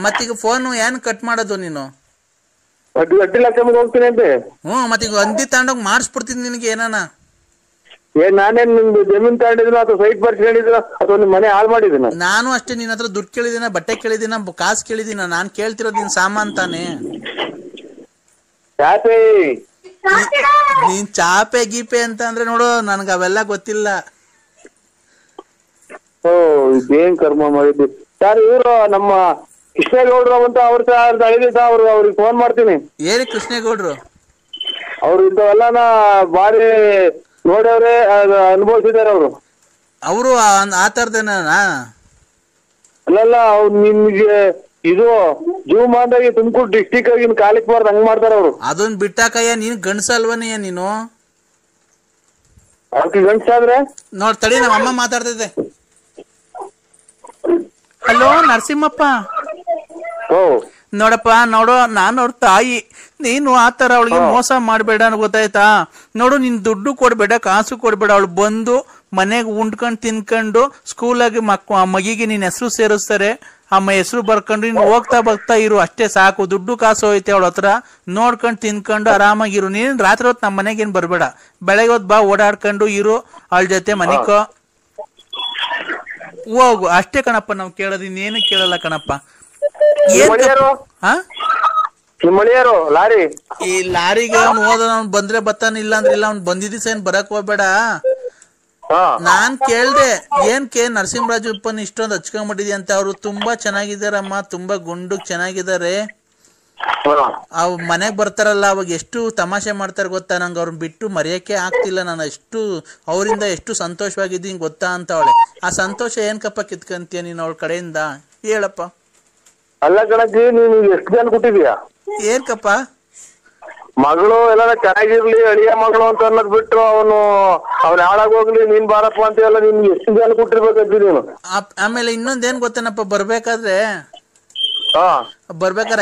ಮತ್ತೀಗ ಫೋನ್ ಏನ್ ಕಟ್ ಮಾಡೋದು ನೀನು? ಅಟ್ಟಿಲಕ್ಕಮ್ಮಗೆ ಹೋಗ್ತೀನಿ ಅಂತೆ. ಮತ್ತೀಗ ಹಂದಿ ತಗೊಂಡೋಗಿ ಮಾಡಿಸ್ಬಿಡ್ತೀನಿ ನಿನಗೆ ಏನಾನ. ನಾನೇನ್ ನಿಮ್ದು ಜಮೀನ್ ತಗೊಂಡಿದ್ದೀನ ಅಥವಾ ಸೈಟ್ ಬರ್ಸ್ಕೊಂಡಿದ್ದೀನ ಅಥವಾ ನಿಮ್ ಮನೆ ಹಾಳು ಮಾಡಿದ್ದೀನ? ನಾನು ಅಷ್ಟೇ ನಿನ್ನ ಹತ್ರ ದುಡ್ಡು ಕೇಳಿದಿನ, ಬಟ್ಟೆ ಕೇಳಿದಿನ, ಕಾಸು ಕೇಳಿದಿನ. ನಾನ್ ಕೇಳ್ತಿರೋದು ನಿನ್ ಸಾಮಾನ್ ತಾನೆ. ಚಾಪೆ ನೀನ್ ಚಾಪೆ ಗೀಪೆ ಅಂತ ಅಂದ್ರೆ ನೋಡು ನನ್ಗ ಅವೆಲ್ಲ ಗೊತ್ತಿಲ್ಲ. ಇದೇನ್ ಕರ್ಮ ಮಾಡಿದ್ವಿ ಸರ್. ಇವರು ನಮ್ಮ ಕೃಷ್ಣೇಗೌಡ್ರು ಅಂತ ಅವ್ರಿಗೆ ಫೋನ್ ಮಾಡ್ತೀನಿ. ಏರಿ ಕೃಷ್ಣೇಗೌಡ್ರು? ಅವ್ರು ಇಂಥವೆಲ್ಲಾನ ಬಾರಿ ನೋಡ್ಯವ್ರೆ, ಅನುಭವಿಸಿದಾರೆ ಅವರು. ಅವರು ಆ ತರದೇನ? ಅಲ್ಲಲ್ಲ ಅವ್ರು ನಿಮ್ಗೆ ಇದು ಜೀವಮಾನದಾಗಿ ತುಮಕೂರು ಡಿಸ್ಟಿಕ್ ಆಗಿ ಕಾಲಿಕ್ ಬಾರ್ದು ಹಂಗ್ ಮಾಡ್ತಾರ ಅವ್ರು. ಅದನ್ ಬಿಟ್ಟಾಕಯ್ಯ ನೀನ್ ಗಂಡ್ಸಲ್ವನಯ್ಯ ನೀನು. ಅವ್ರಿಗೆ ಗಂಡ್ಸಾದ್ರೆ ನೋಡ್ ತಡಿ ನಮ್ಮ ಅಮ್ಮ ಮಾತಾಡ್ತಿದ್ದೆ. ಹಲೋ ನರಸಿಂಹಪ್ಪ. ನೋಡಪ್ಪ ನೋಡು ನಾನು ಅವ್ರ ತಾಯಿ. ನೀನು ಆತರ ಅವಳಿಗೆ ಮೋಸ ಮಾಡ್ಬೇಡ ಗೊತ್ತಾಯ್ತಾ? ನೋಡು ನಿನ್ ದುಡ್ಡು ಕೊಡ್ಬೇಡ, ಕಾಸು ಕೊಡ್ಬೇಡ. ಅವಳು ಬಂದು ಮನೆಗೆ ಉಂಡ್ಕೊಂಡ್ ತಿನ್ಕೊಂಡು ಸ್ಕೂಲಾಗಿ ಮಗಿಗೆ ನಿನ್ ಹೆಸರು ಸೇರಿಸ್ತಾರೆ. ಅಮ್ಮ ಹೆಸರು ಬರ್ಕೊಂಡು ನೀನು ಹೋಗ್ತಾ ಬರ್ತಾ ಇರು ಅಷ್ಟೇ ಸಾಕು. ದುಡ್ಡು ಕಾಸು ಹೋಯ್ತೆ ಅವಳ ಹತ್ರ. ನೋಡ್ಕೊಂಡು ತಿನ್ಕೊಂಡು ಆರಾಮಾಗಿರು. ನೀನ್ ರಾತ್ರಿ ಹೊತ್ತು ನಮ್ಮ ಮನೆಗೇನ್ ಬರ್ಬೇಡ. ಬೆಳಗ್ಗೆ ಹೊತ್ತು ಬಾ, ಓಡಾಡ್ಕೊಂಡು ಇರು ಅವಳ ಜೊತೆ ಮನಿಕೋ ಹೋಗು ಅಷ್ಟೇ ಕಣಪ್ಪ. ನಾವ್ ಕೇಳೋದು ಇನ್ನೇನು ಕೇಳಲ್ಲ ಕಣಪ್ಪ. ಲಾರಿ ಈ ಲಾರಿಗೆ ಅವ್ನು ಹೋದ ಬಂದ್ರೆ ಬತ್ತಾನ, ಇಲ್ಲ ಅಂದ್ರೆ ಇಲ್ಲ. ಅವ್ನು ಬಂದಿದ್ದ ಏನ್ ಬರಕ್ ಹೋಗ್ಬೇಡ. ನಾನ್ ಕೇಳ್ದೆ ಏನ್ಕೆ ನರಸಿಂಹರಾಜಪ್ಪನ ಇಷ್ಟೊಂದು ಹಚ್ಕೊಂಡ್ಬಿಟ್ಟಿದ್ಯ ಅಂತ. ಅವ್ರು ತುಂಬಾ ಚೆನ್ನಾಗಿದಾರಮ್ಮ, ತುಂಬಾ ಗುಂಡುಗ್ ಚೆನ್ನಾಗಿದ್ದಾರೆ. ಅವ್ ಮನೆಗ್ ಬರ್ತಾರಲ್ಲ ಅವಾಗ ಎಷ್ಟು ತಮಾಷೆ ಮಾಡ್ತಾರ ಗೊತ್ತಾ? ನಂಗೆ ಅವ್ರನ್ನ ಬಿಟ್ಟು ಮರೆಯಕ್ಕೆ ಆಗ್ತಿಲ್ಲ. ನಾನು ಅವರಿಂದ ಎಷ್ಟು ಸಂತೋಷವಾಗಿದ್ದೀನಿ ಗೊತ್ತಾ ಅಂತ ಅವಳೆ. ಆ ಸಂತೋಷ ಏನ್ಕಪ್ಪ ಕಿತ್ಕಂತೀಯ ನೀನ್ ಅವಳ ಕಡೆಯಿಂದ? ಹೇಳಪ್ಪ. ಅಲ್ಲ ಕಣಕ್ಕೆ, ನೀನು ಎಷ್ಟು ಜನ ಕೊಟ್ಟಿದ್ಯಾ? ಏನ್ಕಪ್ಪ ಮಗಳು ಎಲ್ಲ ಚೆನ್ನಾಗಿರ್ಲಿ ಅಳಿಯ ಮಗಳು ಅಂತ ಅನ್ನೋದ್ ಬಿಟ್ಟು ಅವ್ನ ಹಾಳಾಗೋಗ್ಲಿ ನೀನ್ ಬಾರಪ್ಪ ಅಂತ ಎಲ್ಲ ನಿನ್ಗೆ ಎಷ್ಟು ಜನ ಕೊಟ್ಟಿರ್ಬೇಕಂತ ನೀನು. ಆಮೇಲೆ ಇನ್ನೊಂದೇನ್ ಗೊತ್ತೇನಪ್ಪ, ಬರ್ಬೇಕಾದ್ರೆ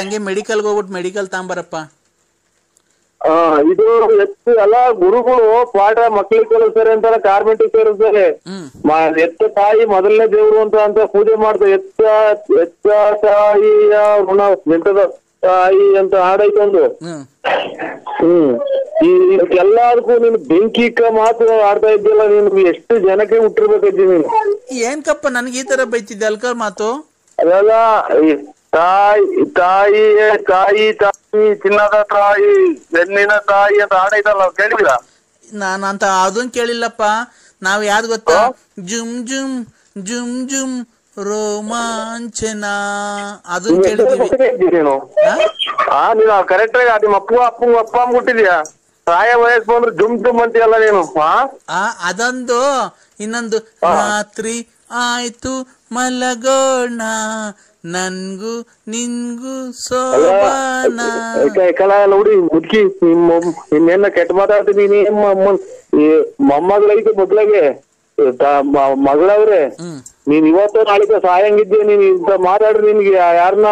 ಹಂಗೆ ಮೆಡಿಕಲ್ಗೆ ಹೋಗ್ಬಿಟ್ಟು ಮೆಡಿಕಲ್ ತಗೊಂಬರಪ್ಪ. ಇದು ಎತ್ತು ಎಲ್ಲ ಗುರುಗಳು ಪಾಠ ಮಕ್ಳಿಗೆ ಕಲಿಸ್ತಾರೆ ಅಂತಾರ, ಕಾರ್ಮೆಂಟಿಗೆ ಸೇರಿಸ್ತಾರೆ. ಎತ್ತ ತಾಯಿ ಮೊದಲನೇ ದೇವ್ರು ಅಂತ ಪೂಜೆ ಮಾಡ್ತಾರೆ. ಎತ್ತ ತಾಯಿಯ ಋಣ ಎಂತದ ತಾಯಿ ಅಂತ ಹಾಡೈತೆ ಒಂದು. ಎಲ್ಲದಕ್ಕೂ ನೀನು ಬೆಂಕಿಕ ಮಾತು ಆಡ್ತಾ ಇದ್ದಿಲ್ಲ. ನೀನು ಎಷ್ಟು ಜನಕ್ಕೆ ಹುಟ್ಟಿರ್ಬೇಕಿದ್ದಿ ನೀನು. ಏನ್ಕಪ್ಪ ನನ್ಗೆ ಈ ತರ ಬೈತಿದ್ದೆ ಅಲ್ಕರ್ ಮಾತು? ಅದೆಲ್ಲ ತಾಯಿ ತಾಯಿ ತಾಯಿ ತಾಯಿ ಚಿನ್ನದ ತಾಯಿ ಬೆನ್ನಿನ ತಾಯಿ ಅಂತ ಹಾಡೈತಲ್ಲ, ಕೇಳಿದಿರಾ? ನಾನು ಅಂತ ಅದನ್ ಕೇಳಿಲ್ಲಪ್ಪ. ನಾವ್ ಯಾವ್ದು ಗೊತ್ತಾ? ಜುಮ್ ಜುಮ್ ಜುಮ್ ಜುಮ್ ರೋಮಾಂಚನ ಅದನ್ನ ಕೇಳಿದೀವಿ. ನೀನು ನೀನು ಕರೆಕ್ಟ್ ಆಗಿ ನಿಮ್ಮ ಅಪ್ಪ ಮುಟ್ಟಿದ್ಯಾ? ಪ್ರಾಯ ವಯಸ್ಸು ಬಂದ್ರೆ ಜುಮ್ ಜುಮ್ ಅಂತೀಯಲ್ಲ ನೀನು. ಅದೊಂದು. ಇನ್ನೊಂದು ರಾತ್ರಿ ಆಯ್ತು ಮಲಗೋಣ ನನ್ಗೂ ನಿನ್ಗೂ ಸೋಬಾನ. ನೋಡಿ ಮುದ್ಕಿ ನಿನ್ನೆಲ್ಲ ಕೆಟ್ಟ ಮಾತಾಡ್ತೀನಿ. ಮೊಮ್ಮಗಳೈತೆ ಮೊದ್ಲಾಗೆ ಮಗಳವ್ರೆ, ನೀನ್ ಇವತ್ತು ನಾಳೆ ಸಾಯಂಗಿದ್ದೆ. ನೀನ್ ಇಂತ ಮಾತಾಡ್ರಿ ನಿನ್ಗೆ ಯಾರನ್ನ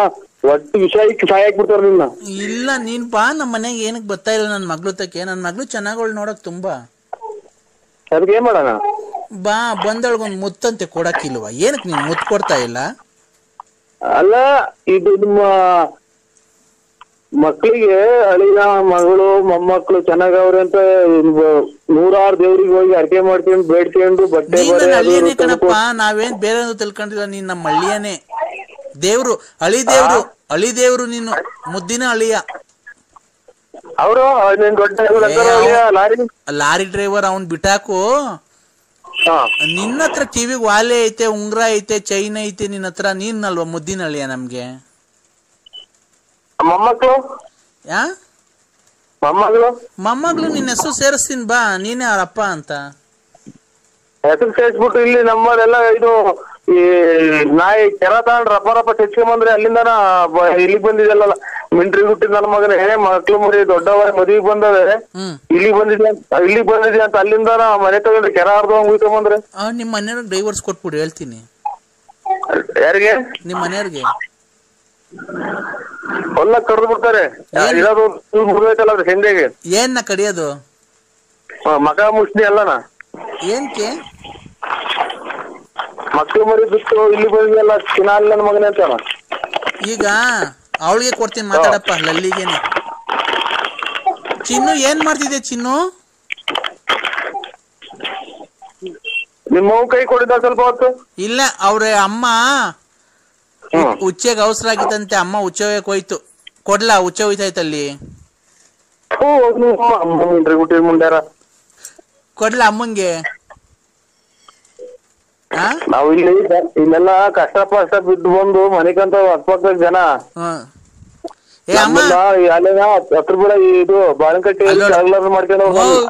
ಒಟ್ಟು ವಿಷಯಕ್ಕೆ ಸಾಯ ಹಾಕ್ಬಿಡ್ತಾರ ನಿನ್ನ. ಇಲ್ಲ ನೀನ್ ಬಾ ನಮ್ಮ ಮನೆಗೆ. ಏನಕ್ ಬರ್ತಾ ಇಲ್ಲ ನನ್ ಮಗ್ಳು ತಕ್ಕೆ? ನನ್ ಮಗ್ಳು ಚೆನ್ನಾಗೋಳ್ ನೋಡಕ್ ತುಂಬಾ. ಅದಕ್ಕೆ ಏನ್ ಮಾಡೋಣ? ಬಾ ಬಂದೊಳಗೊಂದ್ ಮುತ್ತಂತೆ ಕೊಡಕ್ಕಿಲ್ವಾ? ಏನಕ್ ನೀನ್ ಮುತ್ ಕೊಡ್ತಾ ಇಲ್ಲ? ಅಲ್ಲ, ಇದು ನಿಮ್ಮ ಮಕ್ಳಿಗೆ ಅಳಿನ ಮಗಳು ಮೊಮ್ಮಕ್ಳು ಚೆನ್ನಾಗವ್ರೆ ಅಂತ 100 ದೇವ್ರಿಗೆ ಹೋಗಿ ಅರ್ಕೆ ಮಾಡ್ಕೊಂಡು ಬೇಡ್ಕೊಂಡು ಬಟ್ಟೆ ಹಳ್ಳಿಯನೇ ಕಣಪ್ಪ. ನಾವೇನ್ ಬೇರೆ ತಿಳ್ಕೊಂಡಿಲ್ಲ. ನೀನ್ ನಮ್ಮ ಹಳ್ಳಿಯನೇ ದೇವ್ರು, ಅಳಿ ದೇವ್ರು ನೀನು, ಮುದ್ದಿನ ಅಳಿಯ. ಅವರು ಲಾರಿ ಡ್ರೈವರ್ ಅವನ್ ಬಿಟ್ಟಾಕು. ನಿನ್ನ ಹತ್ರ ಕಿವಿಗ್ ವಾಲೆ ಐತೆ, ಉಂಗ್ರ ಐತೆ, ಚೈನ್ ಐತೆ ನಿನ್ನ ಹತ್ರ. ನೀನ್ ಅಲ್ವಾ ಮುದ್ದಿನ ಅಳಿಯ ನಮ್ಗೆ? ಮೊಮ್ಮಕ್ಳು ಮೊಮ್ಮಗಳು ನಿನ್ನ ಹೆಸರು ಸೇರಿಸ್ತೀನಿ ಬಾ, ನೀನೇ ಅವ್ರಪ್ಪ ಅಂತ. ಹೆಸರು ಸೇರಿಸ್ಬಿಟ್ಟು ಇಲ್ಲಿ ನಮ್ಮದೆಲ್ಲ ಇದು ಈ ನಾಯಿ ಕೆರ ತಗೊಂಡ್ ರಪ್ಪ ತೆಚ್ಕೊಂಬಂದ್ರೆ ಅಲ್ಲಿಂದನ ಇಲ್ಲಿಗೆ ಬಂದಿದೆಲ್ಲ. ಮಿಂಟ್ರಿ ಹುಟ್ಟಿದ ನನ್ನ ಮಗನ ಮಕ್ಳು ಮರಿ ದೊಡ್ಡವ ಮದುವೆಗೆ ಬಂದವೆ. ಇಲ್ಲಿಗೆ ಬಂದಿದೆ ಅಂತ ಅಲ್ಲಿಂದ ಮನೆ ತಗೊಂಡ್ರೆ ಕೆರ ಹರ್ದಂಗ್ ಉಯ್ಕೊಂಬಂದ್ರೆ. ನಿಮ್ ಮನೆಯವ್ರ ಡ್ರೈವರ್ಸ್ ಕೊಟ್ಬಿಡು, ಹೇಳ್ತೀನಿ. ಯಾರಿಗೆ? ನಿಮ್ ಮನೆಯವ್ರಿಗೆ. ಹೊಲ ಕಡ್ದು ಬಿಡ್ತಾರೆ. ಇರೋದು ಮುಗಿದೈತಲ್ಲ ಅದ್ರ ಹಿಂದೆಗೆ. ಏನ್ ಕಡಿಯೋದು? ಮಗ ಮುಷ್ಣಿ ಅಲ್ಲನ. ಏನ್ಕೆ? ಮಕ್ಳು ಮರಿ ಬಿಟ್ಟು ಇಲ್ಲಿ ಬಂದಿಲ್ಲ ಚಿನ್ನಾಲ್ ನನ್ನ ಮಗನೇ ಅಂತಾನ. ಈಗ ಅವಳಿಗೆ ಕೊಡ್ತೀನಿ, ಮಾತಾಡಪ್ಪ ಲಲ್ಲಿಗೇನೆ. ಚಿನ್ನು ಏನ್ ಮಾಡ್ತಿದ್ದೆ ಚಿನ್ನು? ನಿಮ್ಮ ಕೈ ಕೊಡಿದ ಸ್ವಲ್ಪ ಹೊತ್ತು. ಇಲ್ಲ, ಅವ್ರ ಅಮ್ಮ ಉಚ್ಚೆಗೆ ಅವಸರ ಆಗಿತ್ತಂತೆ. ಅಮ್ಮ ಉಚ್ಚೆ ಹೋಯ್ತು. ಕೊಡ್ಲಾ? ಉಚ್ಚೆ ಹೋಯ್ತಾಯ್ತಲ್ಲಿ. ಕೊಡ್ಲಾ ಅಮ್ಮಂಗೆ? ನಾವು ಇಲ್ಲೆಲ್ಲ ಕಷ್ಟ ಬಿದ್ದು ಬಂದು ಮನೆಗಂತ ಅಕ್ಕಪಕ್ಕದ ಜನ ಹತ್ರ ಬಿಡ ಇದು ಬಾಳಕಟ್ಟಿ ಮಾಡ್ಕೊಂಡು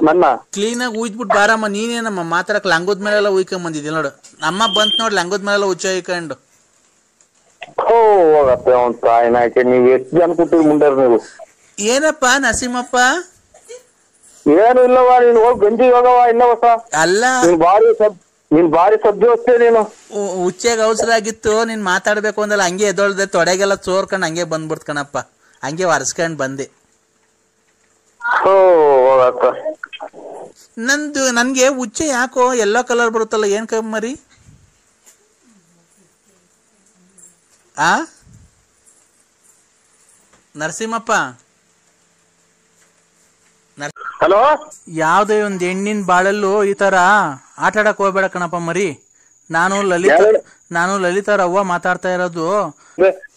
ನನ್ನ ಕ್ಲೀನ್ ಆಗಿ ಉಯ್ದ್ಬಿಟ್ಟು ಬಾರಮ್ಮ. ನೀನೇನಮ್ಮ ಮಾತಾಡಕ್ ಲಂಗದ ಮೇಲೆಲ್ಲ ಉಯ್ಕೊಂಡ್ ಬಂದಿದ್ದಿ ನೋಡು. ಅಮ್ಮ ಬಂತ್ ನೋಡ್ ಲಂಗದ ಮೇಲೆಲ್ಲ ಉಚ್ಚ ಉಯ್ಕೊಂಡು. ಹೋಗತ್ತೆ ಅವ್ನ ತಾಯಿನ ಆಯ್ಕೆ. ನೀವ್ ಎಷ್ಟು ಜನ ಕೂತಿರ್ ಮುಂದಾರ ನೀವು? ಏನಪ್ಪ ನರಸಿಂಹಪ್ಪ? ಏನು ಇಲ್ಲವಾ, ನೀನ್ ಹೋಗಿ ಗಂಜಿ ಹೋಗವ ಇಲ್ಲ ಹೊಸ. ಅಲ್ಲ ನೀನ್ ಭಾರಿ ಸದ್ಯ ಹೊಸ್ತೇ ನೀನು. ಉಚ್ಚೆಗೆ ಅವಸರ ಆಗಿತ್ತು, ನೀನ್ ಮಾತಾಡ್ಬೇಕು ಅಂದಲ್ಲ. ಹಂಗೆ ಎದೊಳ್ದೆ, ತೊಡೆಗೆಲ್ಲ ಚೋರ್ಕೊಂಡ್ ಹಂಗೆ ಬಂದ್ಬಿಡ್ತ ಕಣಪ್ಪ. ಹಂಗೆ ಒರೆಸ್ಕೊಂಡ್ ಬಂದೆ. ನನ್ಗೆ ಉಚ್ಚೆ ಯಾಕೋ ಎಲ್ಲೋ ಕಲರ್ ಬರುತ್ತಲ್ಲ, ಏನ್ ಕಮ್ಮರಿ? ನರಸಿಂಹಪ್ಪ, ಹಲೋ, ಯಾವ್ದೇ ಒಂದ್ ಹೆಣ್ಣಿನ ಬಾಳಲ್ಲೂ ಈ ತರ ಆಟ ಆಡಕ್ ಹೋಗ್ಬೇಡ ಕಣಪ್ಪ ಮರಿ. ನಾನು ಲಲಿತಾರ ಅವ್ವ ಮಾತಾಡ್ತಾ ಇರೋದು.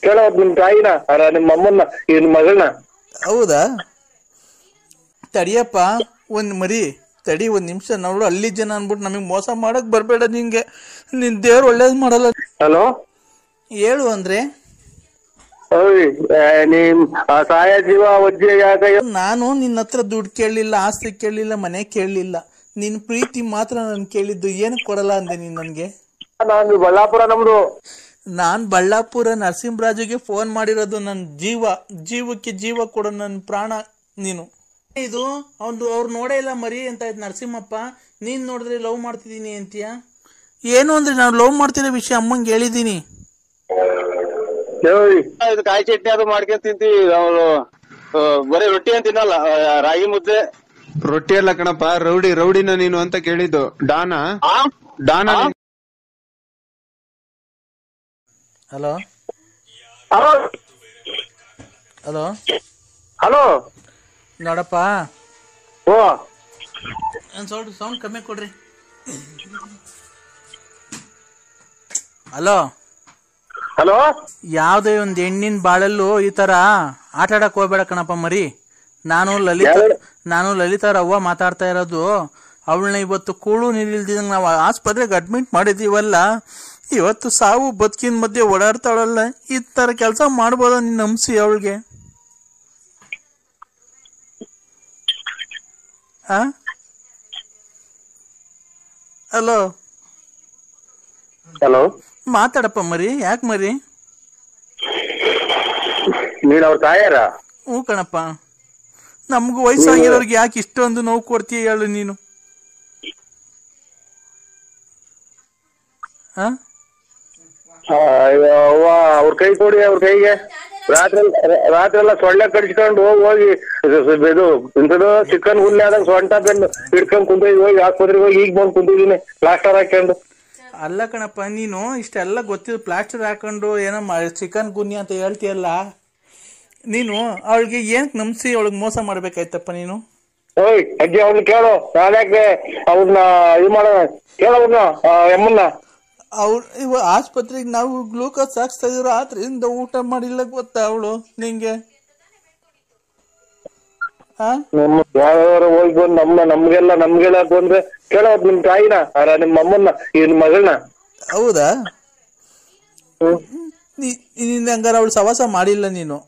ಕೇಳೋದ್ ನಿಮ್ ತಾಯಿನ ನಿಮ್ಮ ಅಮ್ಮನ್ನ ನಿಮ್ ಮಗಳನ್ನ? ಹೌದಾ? ತಡಿಯಪ್ಪ ಒಂದ್ ಮರಿ ತಡಿ, ಒಂದ್ ನಿಮಿಷ. ನೋಡು ಅಲ್ಲಿ ಜನ ಅನ್ಬಿಟ್ಟು ನಮಗ್ ಮೋಸ ಮಾಡಕ್ ಬರ್ಬೇಡ. ನಿಂಗೆ ನಿನ್ ದೇವ್ರು ಒಳ್ಳೇದ್ ಮಾಡಲ್ಲ. ಹಲೋ, ಹೇಳು ಅಂದ್ರೆ ನಿಮ್ ಸಹಾಯ ಜೀವ ವಜ್ಜೆ ಯಾಕ? ನಾನು ನಿನ್ನ ಹತ್ರ ದುಡ್ಡು ಕೇಳಲಿಲ್ಲ, ಆಸ್ತಿ ಕೇಳಲಿಲ್ಲ, ಮನೆ ಕೇಳಲಿಲ್ಲ. ನಿನ್ ಪ್ರೀತಿ ಮಾತ್ರ ನನ್ ಕೇಳಿದ್ದು. ಏನು ಕೊಡಲ್ಲ ಅಂದೆ ನೀನ್ ನನ್ಗೆ? ನಾನು ಬಳ್ಳಾಪುರ ನಮ್ದು. ನಾನ್ ಬಳ್ಳಾಪುರ ನರಸಿಂಹರಾಜುಗೆ ಫೋನ್ ಮಾಡಿರೋದು. ನನ್ ಜೀವಕ್ಕೆ ಜೀವ ಕೊಡೋ ನನ್ ಪ್ರಾಣ ನೀನು. ಇದು ಅವ್ರು ನೋಡೇ ಇಲ್ಲ ಮರಿ ಅಂತ ಇದ್ ನರಸಿಂಹಪ್ಪ. ನೀನ್ ನೋಡಿದ್ರೆ ಲವ್ ಮಾಡ್ತಿದೀನಿ ಅಂತೀಯ. ಏನು ಅಂದ್ರೆ ನಾನು ಲವ್ ಮಾಡ್ತಿರೋ ವಿಷಯ ಅಮ್ಮಂಗೆ ಹೇಳಿದೀನಿ. ಕಾಯಿ ಚಟ್ನಿ ಅದು ಮಾಡ್ಕೊಂಡ್ ತಿಂತಿ. ಅವ್ರು ಬರೀ ರೊಟ್ಟಿ ಅಂತ ತಿನ್ನಲ್ಲ, ರಾಗಿ ಮುದ್ದೆ. ರೊಟ್ಟಿ ಅಲ್ಲ ಕಣಪ್ಪ, ರೌಡಿನ ನೀನು ಅಂತ ಕೇಳಿದ್ದು. ಡಾನ. ಹಲೋ, ಹಲೋ ಹಲೋ ನೋಡಪ್ಪ, ಓ ಒಂದು ಸ್ವಲ್ಪ ಸೌಂಡ್ ಕಮ್ಮಿ ಕೊಡ್ರಿ. ಹಲೋ ಹಲೋ, ಯಾವುದೇ ಒಂದು ಹೆಣ್ಣಿನ ಬಾಳಲ್ಲೂ ಈ ಥರ ಆಟ ಆಡಕ್ಕೆ ಹೋಗ್ಬೇಡ ಕಣಪ್ಪ ಮರಿ. ನಾನು ಲಲಿತಾರ ಅವ್ವ ಮಾತಾಡ್ತಾ ಇರೋದು. ಅವಳನ್ನ ಇವತ್ತು ಕೂಳು ನೀರಿಲ್ದಿದಂಗೆ ನಾವು ಆಸ್ಪತ್ರೆಗೆ ಅಡ್ಮಿಟ್ ಮಾಡಿದ್ದೀವಲ್ಲ, ಇವತ್ತು ಸಾವು ಬದುಕಿನ ಮಧ್ಯೆ ಓಡಾಡ್ತಾಳಲ್ಲ, ಈ ಥರ ಕೆಲಸ ಮಾಡ್ಬೋದ ನೀನು ನಂಬಿಸಿ ಅವಳಿಗೆ? ಹಲೋ ಹಲೋ, ಮಾತಾಡಪ್ಪ ಮರಿ, ಯಾಕೆ ಮರಿ? ನೀನ್ ಅವ್ರ ತಾಯಾರ? ಹ್ಞೂ ಕಣಪ್ಪ. ನಮಗೂ ವಯಸ್ಸಾಗಿರೋರಿಗೆ ಯಾಕೆ ಇಷ್ಟೊಂದು ನೋವು ಕೊಡ್ತೀಯ ಹೇಳು ನೀನು? ಅವ್ರ ಕೈ ಕೊಡಿ, ಅವ್ರ ಕೈಗೆ. ರಾತ್ರಿ ಎಲ್ಲ ಸೊಳ್ಳೆ ಕಡಿಸ್ಕೊಂಡು ಹೋಗಿ ಇದು ಇಂಥದ್ದು ಚಿಕನ್ ಗುಲ್ಲೆ ಆದಾಗ ಸೊಂಟ ಬೆನ್ನು ಹಿಡ್ಕೊಂಡ್ ಕುಂತಿದ್ವಿ, ಹೋಗಿ ಆಸ್ಪತ್ರೆಗೆ ಹೋಗಿ ಈಗ ಬಂದು ಕುಂತಿದ್ದೀನಿ ಪ್ಲಾಸ್ಟರ್ ಹಾಕೊಂಡು. ಅಲ್ಲ ಕಣಪ್ಪ, ನೀನು ಇಷ್ಟೆಲ್ಲ ಗೊತ್ತಿದ್ದು ಪ್ಲಾಸ್ಟರ್ ಹಾಕೊಂಡು ಏನೋ ಚಿಕನ್ ಗುನ್ನಿ ಅಂತ ಹೇಳ್ತೀಯಲ್ಲ, ನೀನು ಅವಳಿಗೆ ಏನಕ್ಕೆ ನಂಬಿಸಿ ಅವಳಿಗೆ ಮೋಸ ಮಾಡ್ಬೇಕಾಯ್ತಪ್ಪ ನೀನು? ಓಯ್ ಅಜ್ಜಿ, ಅವ್ನ ಕೇಳು, ನಾನ್ಯಾಕೆ ಅವ್ರನ್ನ ಇದು ಮಾಡೋಣ? ಕೇಳೋವ್ರನ್ನ ಎಮ್ಮನ್ನ. ಇವ ಆಸ್ಪತ್ರೆಗೆ ನಾವು ಗ್ಲೂಕೋಸ್ ಹಾಕ್ಸ್ತಾ ಇದ್ರು, ರಾತ್ರಿಯಿಂದ ಊಟ ಮಾಡಿಲ್ಲ ಗೊತ್ತಾ ಅವಳು ನಿಂಗೆ? ಯಾವ್ಯಾವ ಹೋಗಿ ಬಂದು ನಮ್ಗೆಲ್ಲ ಬಂದ್ರೆ ಕೇಳೋದ್ ನಿಮ್ ತಾಯಿನ, ನಿಮ್ಮ ಅಮ್ಮನ್ನ, ನಿಮ್ ಮಗಳನ್ನ. ಹೌದಾ? ನೀನ್ ಹಂಗಾರ ಅವಳು ಸವಾಸ ಮಾಡಿಲ್ಲ ನೀನು?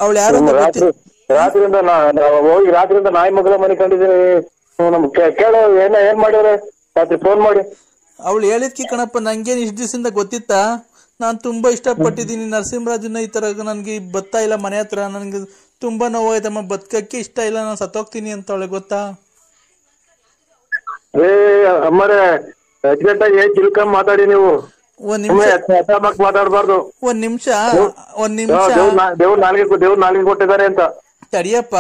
ಅವಳು ಯಾರು ರಾತ್ರಿಯಿಂದ ಹೋಗಿ ರಾತ್ರಿಯಿಂದ ನಾಯಿ ಮಗಳ ಮನೆ ಕಂಡಿದ್ದೀನಿ. ಕೇಳೋ ಏನ್ ಮಾಡಿದ್ರೆ ರಾತ್ರಿ ಫೋನ್ ಮಾಡಿ. ಅವಳು ಹೇಳಿದ್ಕಿ ಕಣಪ್ಪ, ನಂಗೇನು ಇಷ್ಟು ದಿವಸದಿಂದ ಗೊತ್ತಿತ್ತಾ? ನಾನು ತುಂಬಾ ಇಷ್ಟಪಟ್ಟಿದ್ದೀನಿ ನರಸಿಂಹರಾಜನ, ಈ ತರ ನನಗೆ ಬತ್ತಾ ಇಲ್ಲ ಮನೆ ಹತ್ರ, ನನಗೆ ತುಂಬಾ ನೋವಾಯ್ತಮ್ಮ, ಬದುಕಕ್ಕೆ ಇಷ್ಟ ಇಲ್ಲ, ನಾನು ಸತ್ತೋಗ್ತೀನಿ ಅಂತ ಅವಳಿಗೆ ಗೊತ್ತಾ? ಅಮ್ಮರೇ ಅರ್ಜೆಂಟಾಗಿ ತಿಳ್ಕೊಂಡ್ ಮಾತಾಡಿ ನೀವು. ಒಂದ್ ನಿಮಿಷ ಮಾತಾಡ್ಬಾರ್ದು. ಒಂದ್ ನಿಮಿಷ ದೇವ್ರ ನಾಲ್ಗೆ ಕೊಟ್ಟಿದ್ದಾರೆ ಅಂತ ತಡಿಯಪ್ಪ.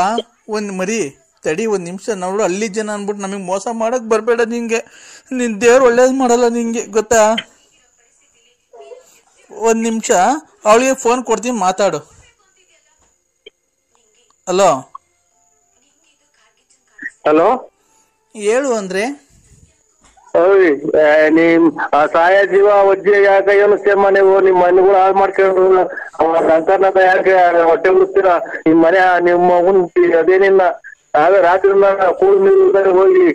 ತಡಿ ಒಂದ್ ನಿಮಿಷ. ನೋಡು, ಹಳ್ಳಿ ಜನ ಅನ್ಬಿಟ್ಟು ನಮಗ್ ಮೋಸ ಮಾಡಕ್ ಬರ್ಬೇಡ. ನಿಂಗೆ ನಿನ್ ದೇವ್ರು ಒಳ್ಳೇದ್ ಮಾಡಲ್ಲ ನಿಂಗೆ, ಗೊತ್ತಾ? ಒಂದ್ ನಿಮಿಷ ಅವಳಿಗೆ ಫೋನ್ ಕೊಡ್ತೀನಿ, ಮಾತಾಡು. ಹಲೋ ಹಲೋ, ಹೇಳು ಅಂದ್ರೆ. ನಿಮ್ ಸಾಯ ಜೀವ ಅಜ್ಜಿ ಯಾಕೆ ಏನಮ್ಮ ನೀವು? ನಿಮ್ ಮನೆಗಳು ಹಾಳು ಮಾಡ್ಕೊಂಡು ಸಂಸಾರನ ಯಾಕೆ ಹೊಟ್ಟೆ ಉಳಿಸ್ತೀರಾ? ನಿಮ್ ಮನೆ ನಿಮ್ಮ ಮಗನ್ ಅದೇನಿಲ್ಲ. ಆಗ ರಾತ್ರಿ ಕೂಡ್ ನೀರು ಹೋಗಿ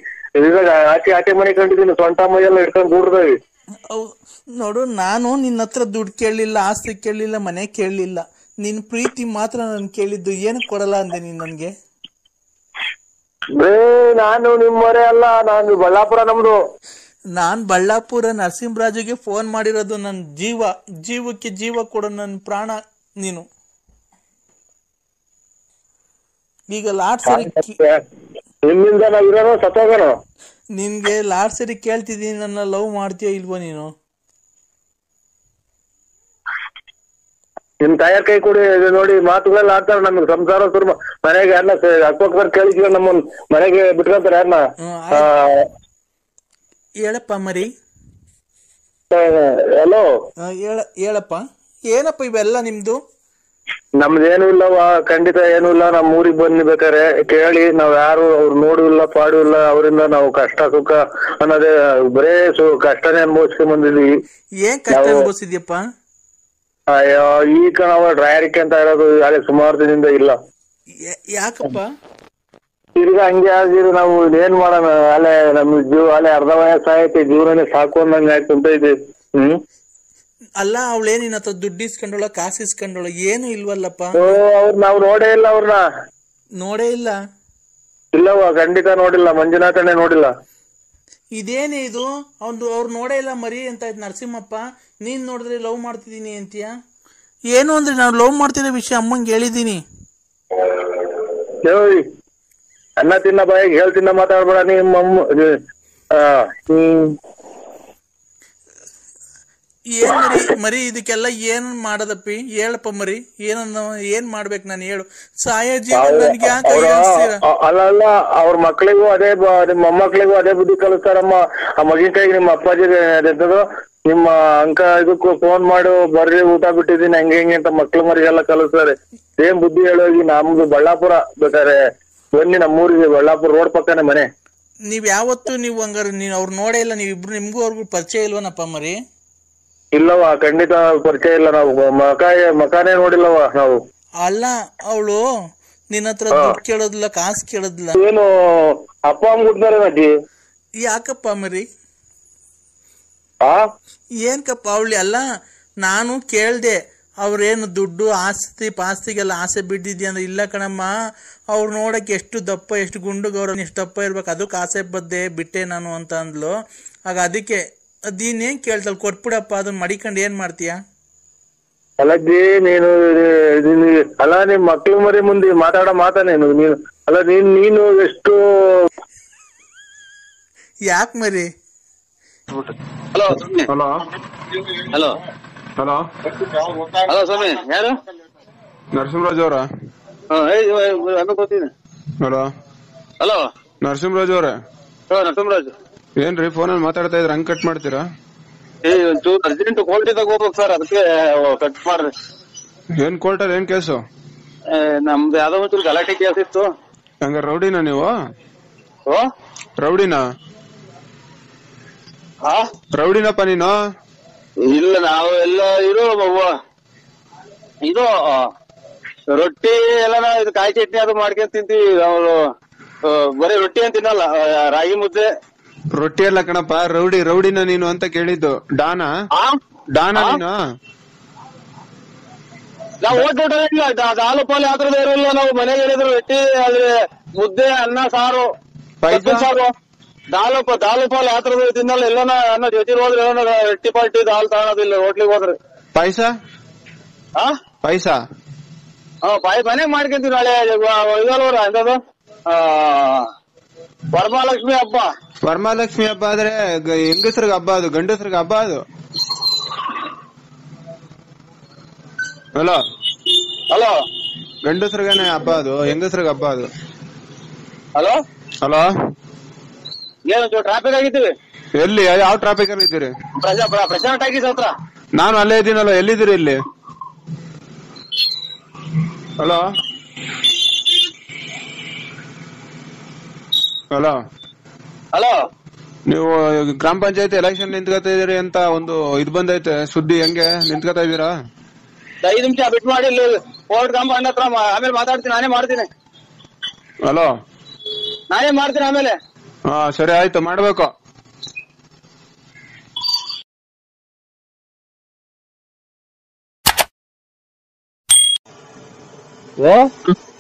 ಆಚೆ ಮನೆ ಕಂಡಿದ್ದೀನಿ, ಸೊಂಟ ಮೈಯೆಲ್ಲ ಹಿಡ್ಕೊಂಡು ಕೂಡ್ದಾವಿ. ನೋಡು, ನಾನು ನಿನ್ನ ಹತ್ರ ದುಡ್ಡು ಕೇಳಲಿಲ್ಲ, ಆಸ್ತಿ ಕೇಳಲಿಲ್ಲ, ಮನೆ ಕೇಳಲಿಲ್ಲ, ನಿನ್ ಪ್ರೀತಿ ಮಾತ್ರ ನಾನು ಕೇಳಿದ್ದು. ಏನಕ್ಕೆ ಕೊಡಲ್ಲ ಅಂದೆ ನೀನ್ ನನ್ಗೆ? ನಾನು ನಿಮ್ಮವರೇ ಅಲ್ಲ, ನಾನು ಬಳ್ಳಾಪುರ ನಮ್ದು. ನಾನ್ ಬಳ್ಳಾಪುರ ನರಸಿಂಹರಾಜುಗೆ ಫೋನ್ ಮಾಡಿರೋದು. ನನ್ನ ಜೀವಕ್ಕೆ ಜೀವ ಕೊಡೋ ನನ್ನ ಪ್ರಾಣ ನೀನು. ಈಗ ಲಾಟ್ ಸರಿ ನಿಮ್ಮಿಂದ ನಾವಿರೋ ಸತ್ತೋಗೋಣ. ನಿನ್ಗೆ ಲಾಟ್ ಸರಿ ಕೇಳ್ತಿದ್ದೀನಿ, ನನ್ನ ಲವ್ ಮಾಡ್ತೀಯೋ ಇಲ್ವೋ ನೀನು? ನಿಮ್ ತಾಯಾರ ಕೈ ಕೊಡಿ, ನೋಡಿ ಮಾತುಗಳೆಲ್ಲ ಆಡ್ತಾರೆ. ನಮ್ಗೆ ಸಂಸಾರ ಸುರ್ಮ ಮನೆಗೆ ಯಾರನ್ನ ಅಕ್ಕೋಕ್ಬರ್ ಕೇಳಿದ್ವಿ, ನಮ್ಮ ಮನೆಗೆ ಬಿಟ್ಕೊಂತಾರೆ ಯಾರನ್ನ. ಹೇಳಪ್ಪ ಮರಿ. ಹಲೋ, ಹೇಳಪ್ಪ, ಏನಪ್ಪ ಇವೆಲ್ಲ ನಿಮ್ದು? ನಮ್ದೇನು ಇಲ್ಲವ, ಖಂಡಿತ ಏನು ಇಲ್ಲ. ನಮ್ ಊರಿಗೆ ಬಂದ್ ಬೇಕಾರೆ ಕೇಳಿ, ನಾವ್ ಯಾರು ಅವ್ರು ನೋಡು ಇಲ್ಲ ಪಾಡು ಇಲ್ಲ. ಅವರಿಂದ ನಾವು ಕಷ್ಟ ಸುಖ ಅನ್ನೋದೇ ಬರೇ ಕಷ್ಟನೇ ಅನುಭವಿಸ್ಕೊಂಡ್ ಬಂದಿದ್ವಿ. ಏನ್ ಕಷ್ಟ ಅನುಭವಿಸಿದ್ಯಪ್ಪ? ಅಯ್ಯೋ, ಈಗ ನಾವು ಡ್ರೈವರಿಕೆ ಅಂತ ಇರೋದು ಅಲ್ಲಿ ಸುಮಾರು ದಿನದಿಂದ ಇಲ್ಲ. ಯಾಕಪ್ಪ? ತಿರ್ಗಾ ಹಂಗೆ ಆಗಿದ್ರು ನಾವು ಏನ್ ಮಾಡೋಣ? ಅಲ್ಲೇ ನಮ್ ಅಲ್ಲೇ ಅರ್ಧ ವಯಸ್ಸಾಯ್ತು, ಜೀವನನೇ ಸಾಕು ಅನ್ನಂಗೆ ಆಯ್ತು ಅಂತ ಇದೆ. ಅಲ್ಲ, ಅವಳೇನ್ ನಿನ್ನ ಹತ್ರ ದುಡ್ಡು ಇಸ್ಕೊಂಡೋಳ, ಕಾಸು ಇಸ್ಕೊಂಡೋಳ? ಏನು ಇಲ್ವಲ್ಲಪ್ಪ. ಅವ್ರು ನಾವು ನೋಡೇ ಇಲ್ಲ, ಅವ್ರನ್ನ ನೋಡೇ ಇಲ್ಲ. ಇಲ್ಲವ, ಖಂಡಿತ ನೋಡಿಲ್ಲ. ಮಂಜುನಾಥನೇ ನೋಡಿಲ್ಲ. ಇದೇನೇ ಇದು? ಅವ್ರು ನೋಡೇ ಇಲ್ಲ ಮರಿ ಅಂತ ಆಯ್ತು ನರಸಿಂಹಪ್ಪ. ನೀನ್ ನೋಡಿದ್ರೆ ಲವ್ ಮಾಡ್ತಿದ್ದೀನಿ ಅಂತೀಯ? ಏನು ಅಂದ್ರೆ ನಾನು ಲವ್ ಮಾಡ್ತಿರೋ ವಿಷಯ ಅಮ್ಮಂಗೆ ಹೇಳಿದ್ದೀನಿ. ಅನ್ನ ತಿನ್ನ ಬಾಯಿಗೆ ಹೇಳ್ತಿನ್ನ ಮಾತಾಡ್ಬೇಡ ನಿಮ್ಮ ಏನ್ ಮರಿ ಇದಕ್ಕೆಲ್ಲ ಏನ್ ಮಾಡದಪ್ಪಿ? ಹೇಳಪ್ಪ ಮರಿ, ಏನ್ ಮಾಡ್ಬೇಕು ನಾನು? ಹೇಳು. ಸಾಯ ಜೀವನ ನನ್ಗೆ ಯಾಕೆ ಅಲ್ಲ, ಅವ್ರ ಮಕ್ಳಿಗೂ ಅದೇ, ನಿಮ್ಮ ಮೊಮ್ಮಕ್ಳಿಗೂ ಅದೇ ಬುದ್ಧಿ ಕಲಿಸ್ತಾರಮ್ಮ. ಆ ಮಗಿನ ಕೈಗೆ ನಿಮ್ಮ ಅಪ್ಪಾಜಿ ನಿಮ್ಮ ಅಂಕ ಇದಕ್ಕೂ ಫೋನ್ ಮಾಡು ಬರ್ರಿ ಊಟ ಬಿಟ್ಟಿದೀನಿ ಹಂಗೆ ಹಿಂಗೆ ಅಂತ ಮಕ್ಳು ಮರಿಗೆಲ್ಲ ಕಲಿಸ್ತಾರೆ. ಏನ್ ಬುದ್ಧಿ ಹೇಳೋಗಿ ನಮ್ದು ಬಳ್ಳಾಪುರ ಬೇಕಾದ್ರೆ ಬನ್ನಿ ನಮ್ಮೂರಿಗೆ, ಬಳ್ಳಾಪುರ ರೋಡ್ ಪಕ್ಕನೆ ಮನೆ. ನೀವ್ ಯಾವತ್ತು ನೀವು ಹಂಗಾರೆ ನೀವು ಅವ್ರು ನೋಡೇ ಇಲ್ಲ, ನೀವಿಬ್ರು ನಿಮ್ಗೂ ಅವ್ರಿಗೂ ಪರಿಚಯ ಇಲ್ವನಪ್ಪ ಮರಿ? ಇಲ್ಲವ, ಖಂಡಿತ ಪರಿಚಯ ಇಲ್ಲ. ನಾವು ಮಕಾನೇ ನೋಡಿಲ್ಲವ ನಾವು. ಅಲ್ಲ, ಅವಳು ನಿನ್ನ ಹತ್ರ ದುಡ್ಡು ಕೇಳೋದಿಲ್ಲ, ಕಾಸು ಕೇಳೋದಿಲ್ಲ. ಏನು ಅಪ್ಪ ಅಮ್ಮ ಕೊಡ್ತಾರೆ ಅಜ್ಜಿ? ಯಾಕಪ್ಪ ಮರಿ? ಆ ಏನ್ಕಪ್ಪ ಅವಳಿ? ಅಲ್ಲ, ನಾನು ಕೇಳ್ದೆ ಅವ್ರೇನು ದುಡ್ಡು ಆಸ್ತಿ ಪಾಸ್ತಿಗೆಲ್ಲ ಆಸೆ ಬಿದ್ದಿದ್ಯಾ ಅಂದ್ರೆ ಇಲ್ಲ ಕಣಮ್ಮ, ಅವ್ರು ನೋಡಕ್ಕೆ ಎಷ್ಟು ದಪ್ಪ, ಎಷ್ಟು ಗುಂಡು ಗೌರವ, ಎಷ್ಟು ದಪ್ಪ ಇರ್ಬೇಕು, ಅದಕ್ಕೆ ಆಸೆ ಬದ್ದೆ ಬಿಟ್ಟೆ ನಾನು ಅಂತ ಅಂದ್ಲು. ಆಗ ಅದಕ್ಕೆ ಅದೇನೇನ್ ಕೇಳ್ತಲ್, ಕೊಟ್ಬಿಡಪ್ಪ, ಅದನ್ನ ಮಡಿಕೊಂಡು ಏನ್ ಮಾಡ್ತೀಯ? ಅಲ್ಲಜ್ಜಿ ನೀನು ಅಲ್ಲ ನಿಮ್ ಮಕ್ಳು ಮರಿ ಮುಂದೆ ಮಾತಾಡೋ ಮಾತಾನೇನು ನೀನು? ಅಲ್ಲ ನೀನು ಎಷ್ಟು ಯಾಕೆ ಮರಿ? Hello hello hello hello hello ಸ್ವಾಮಿ, ಯಾರು? ನರಸಿಂಹರಾಜ್ ಅವರ? ಹಲೋ ಹಲೋ ನರಸಿಂಹರಾಜ್ ಅವ್ರ? ನರಸಿಂಹರಾಜ್ ಏನ್ರಿ ಫೋನಲ್ಲಿ ಮಾತಾಡ್ತಾ ಇದ್ರ, ಹಂಗ್ ಕಟ್ ಮಾಡ್ತೀರಾ? ಒಂಚೂರು ಅರ್ಜೆಂಟ್ ಕೋರ್ಟಿದಾಗ ಹೋಗ್ಬೇಕು ಸರ್, ಅದಕ್ಕೆ ಕಟ್ ಮಾಡ್ರಿ. ಏನ್ ಕೋರ್ಟಲ್ಲಿ ಏನ್ ಕೇಸು? ನಮ್ದು ಯಾವ್ದೋ ಒಂಚೂರು ಗಲಾಟೆ ಕೇಸ್ ಇತ್ತು. ಹಂಗ ರೌಡಿನಾ ನೀವು? ರೌಡಿನಾ? ರೌಡಿನಪ್ಪ ನೀನು? ಇಲ್ಲ, ನಾವು ಎಲ್ಲ ಇದು ರೊಟ್ಟಿ ಎಲ್ಲ ಇದು ಕಾಯಿ ಚಟ್ನಿ ಅದು ಮಾಡ್ಕೊಂಡ್ ತಿಂತೀವಿ. ಅವ್ರು ಬರೀ ರೊಟ್ಟಿ ಅಂತ ತಿನ್ನಲ್ಲ, ರಾಗಿ ಮುದ್ದೆ. ರೊಟ್ಟಿ ಎಲ್ಲ ಕಣಪ್ಪ, ರೌಡಿನ ನೀನು ಅಂತ ಕೇಳಿದ್ದು. ಡಾನಾ ನೀನು? ನಾವು ಓಟ್ ಹಾಲು ಪಾಲು ಯಾತ್ರದ ಇರಲ್ಲ, ನಾವು ಮನೆಗೆ ಹೇಳಿದ್ರು ರೊಟ್ಟಿ ಆದ್ರೆ ಮುದ್ದೆ ಅನ್ನ ಸಾರು ಸಾರು ದಾಲು ಪಾಲು ಯಾತ್ರದ ತಿನ್ನಲ್ಲ. ಎಲ್ಲನ ಅನ್ನ ಜೊತೆ ಹೋದ್ರೆ ರೊಟ್ಟಿ ಪಾಲ್ಟಿ ದಾಲ್ ತಗೊಳೋದಿಲ್ಲ ಹೋಟ್ಲಿಗೆ ಹೋದ್ರೆ. ಪಾಯಸ ಮನೆಗ್ ಮಾಡ್ಕೊಂತೀವಿ. ನಾಳೆ ಇದಲ್ವರ ಎಂತದು ವರಮಹಾಲಕ್ಷ್ಮಿ ಹಬ್ಬ. ವರಮಹಾಲಕ್ಷ್ಮಿ ಹಬ್ಬ ಆದ್ರೆ ಹೆಂಗಸ್ರಿಗೆ ಹಬ್ಬ, ಅದು ಗಂಡಸ್ರಿಗೆ ಹಬ್ಬ ಅದು. ಹಲೋ ಹಲೋ ಗಂಡಸ್ರಿಗೇನೆ ಹಬ್ಬ ಅದು, ಹೆಂಗಸ್ರಿಗೆ ಹಬ್ಬ ಅದು. ಹಲೋ ಹಲೋ ಏನು ಟ್ರಾಫಿಕ್ ಆಗಿದ್ದೀವಿ? ಎಲ್ಲಿ, ಯಾವ ಟ್ರಾಫಿಕ್ ಅಲ್ಲಿ ಇದ್ದೀರಿ? ಪ್ರಶಾಂತ್ ಟಾಕೀಸ್ ಹತ್ರ. ನಾನು ಅಲ್ಲೇ ಇದ್ದೀನಲ್ಲ, ಎಲ್ಲಿದ್ದೀರಿ ಇಲ್ಲಿ? ಹಲೋ ಹಲೋ ಹಲೋ ನೀವು ಗ್ರಾಮ ಪಂಚಾಯತಿ ಎಲೆಕ್ಷನ್ ನಿಂತ್ಕೋತಾ ಇದೀರಿ ಅಂತ ಒಂದು ಇದು ಬಂದೈತೆ ಸುದ್ದಿ, ಹೆಂಗೆ ನಿಂತ್ಕೋತಾ ಇದೀರಾ? 5 ನಿಮಿಷ ಬಿಟ್ ಮಾಡಿ ಇಲ್ಲಿ ಕೋರ್ಟ್ ಕಾಂಪೌಂಡ್ ಹತ್ರ, ಆಮೇಲೆ ಮಾತಾಡ್ತೀನಿ, ನಾನೇ ಮಾಡ್ತೀನಿ. ಹಲೋ ನಾನೇ ಮಾಡ್ತೀನಿ ಆಮೇಲೆ. ಹಾ ಸರಿ ಆಯ್ತು, ಮಾಡ್ಬೇಕು.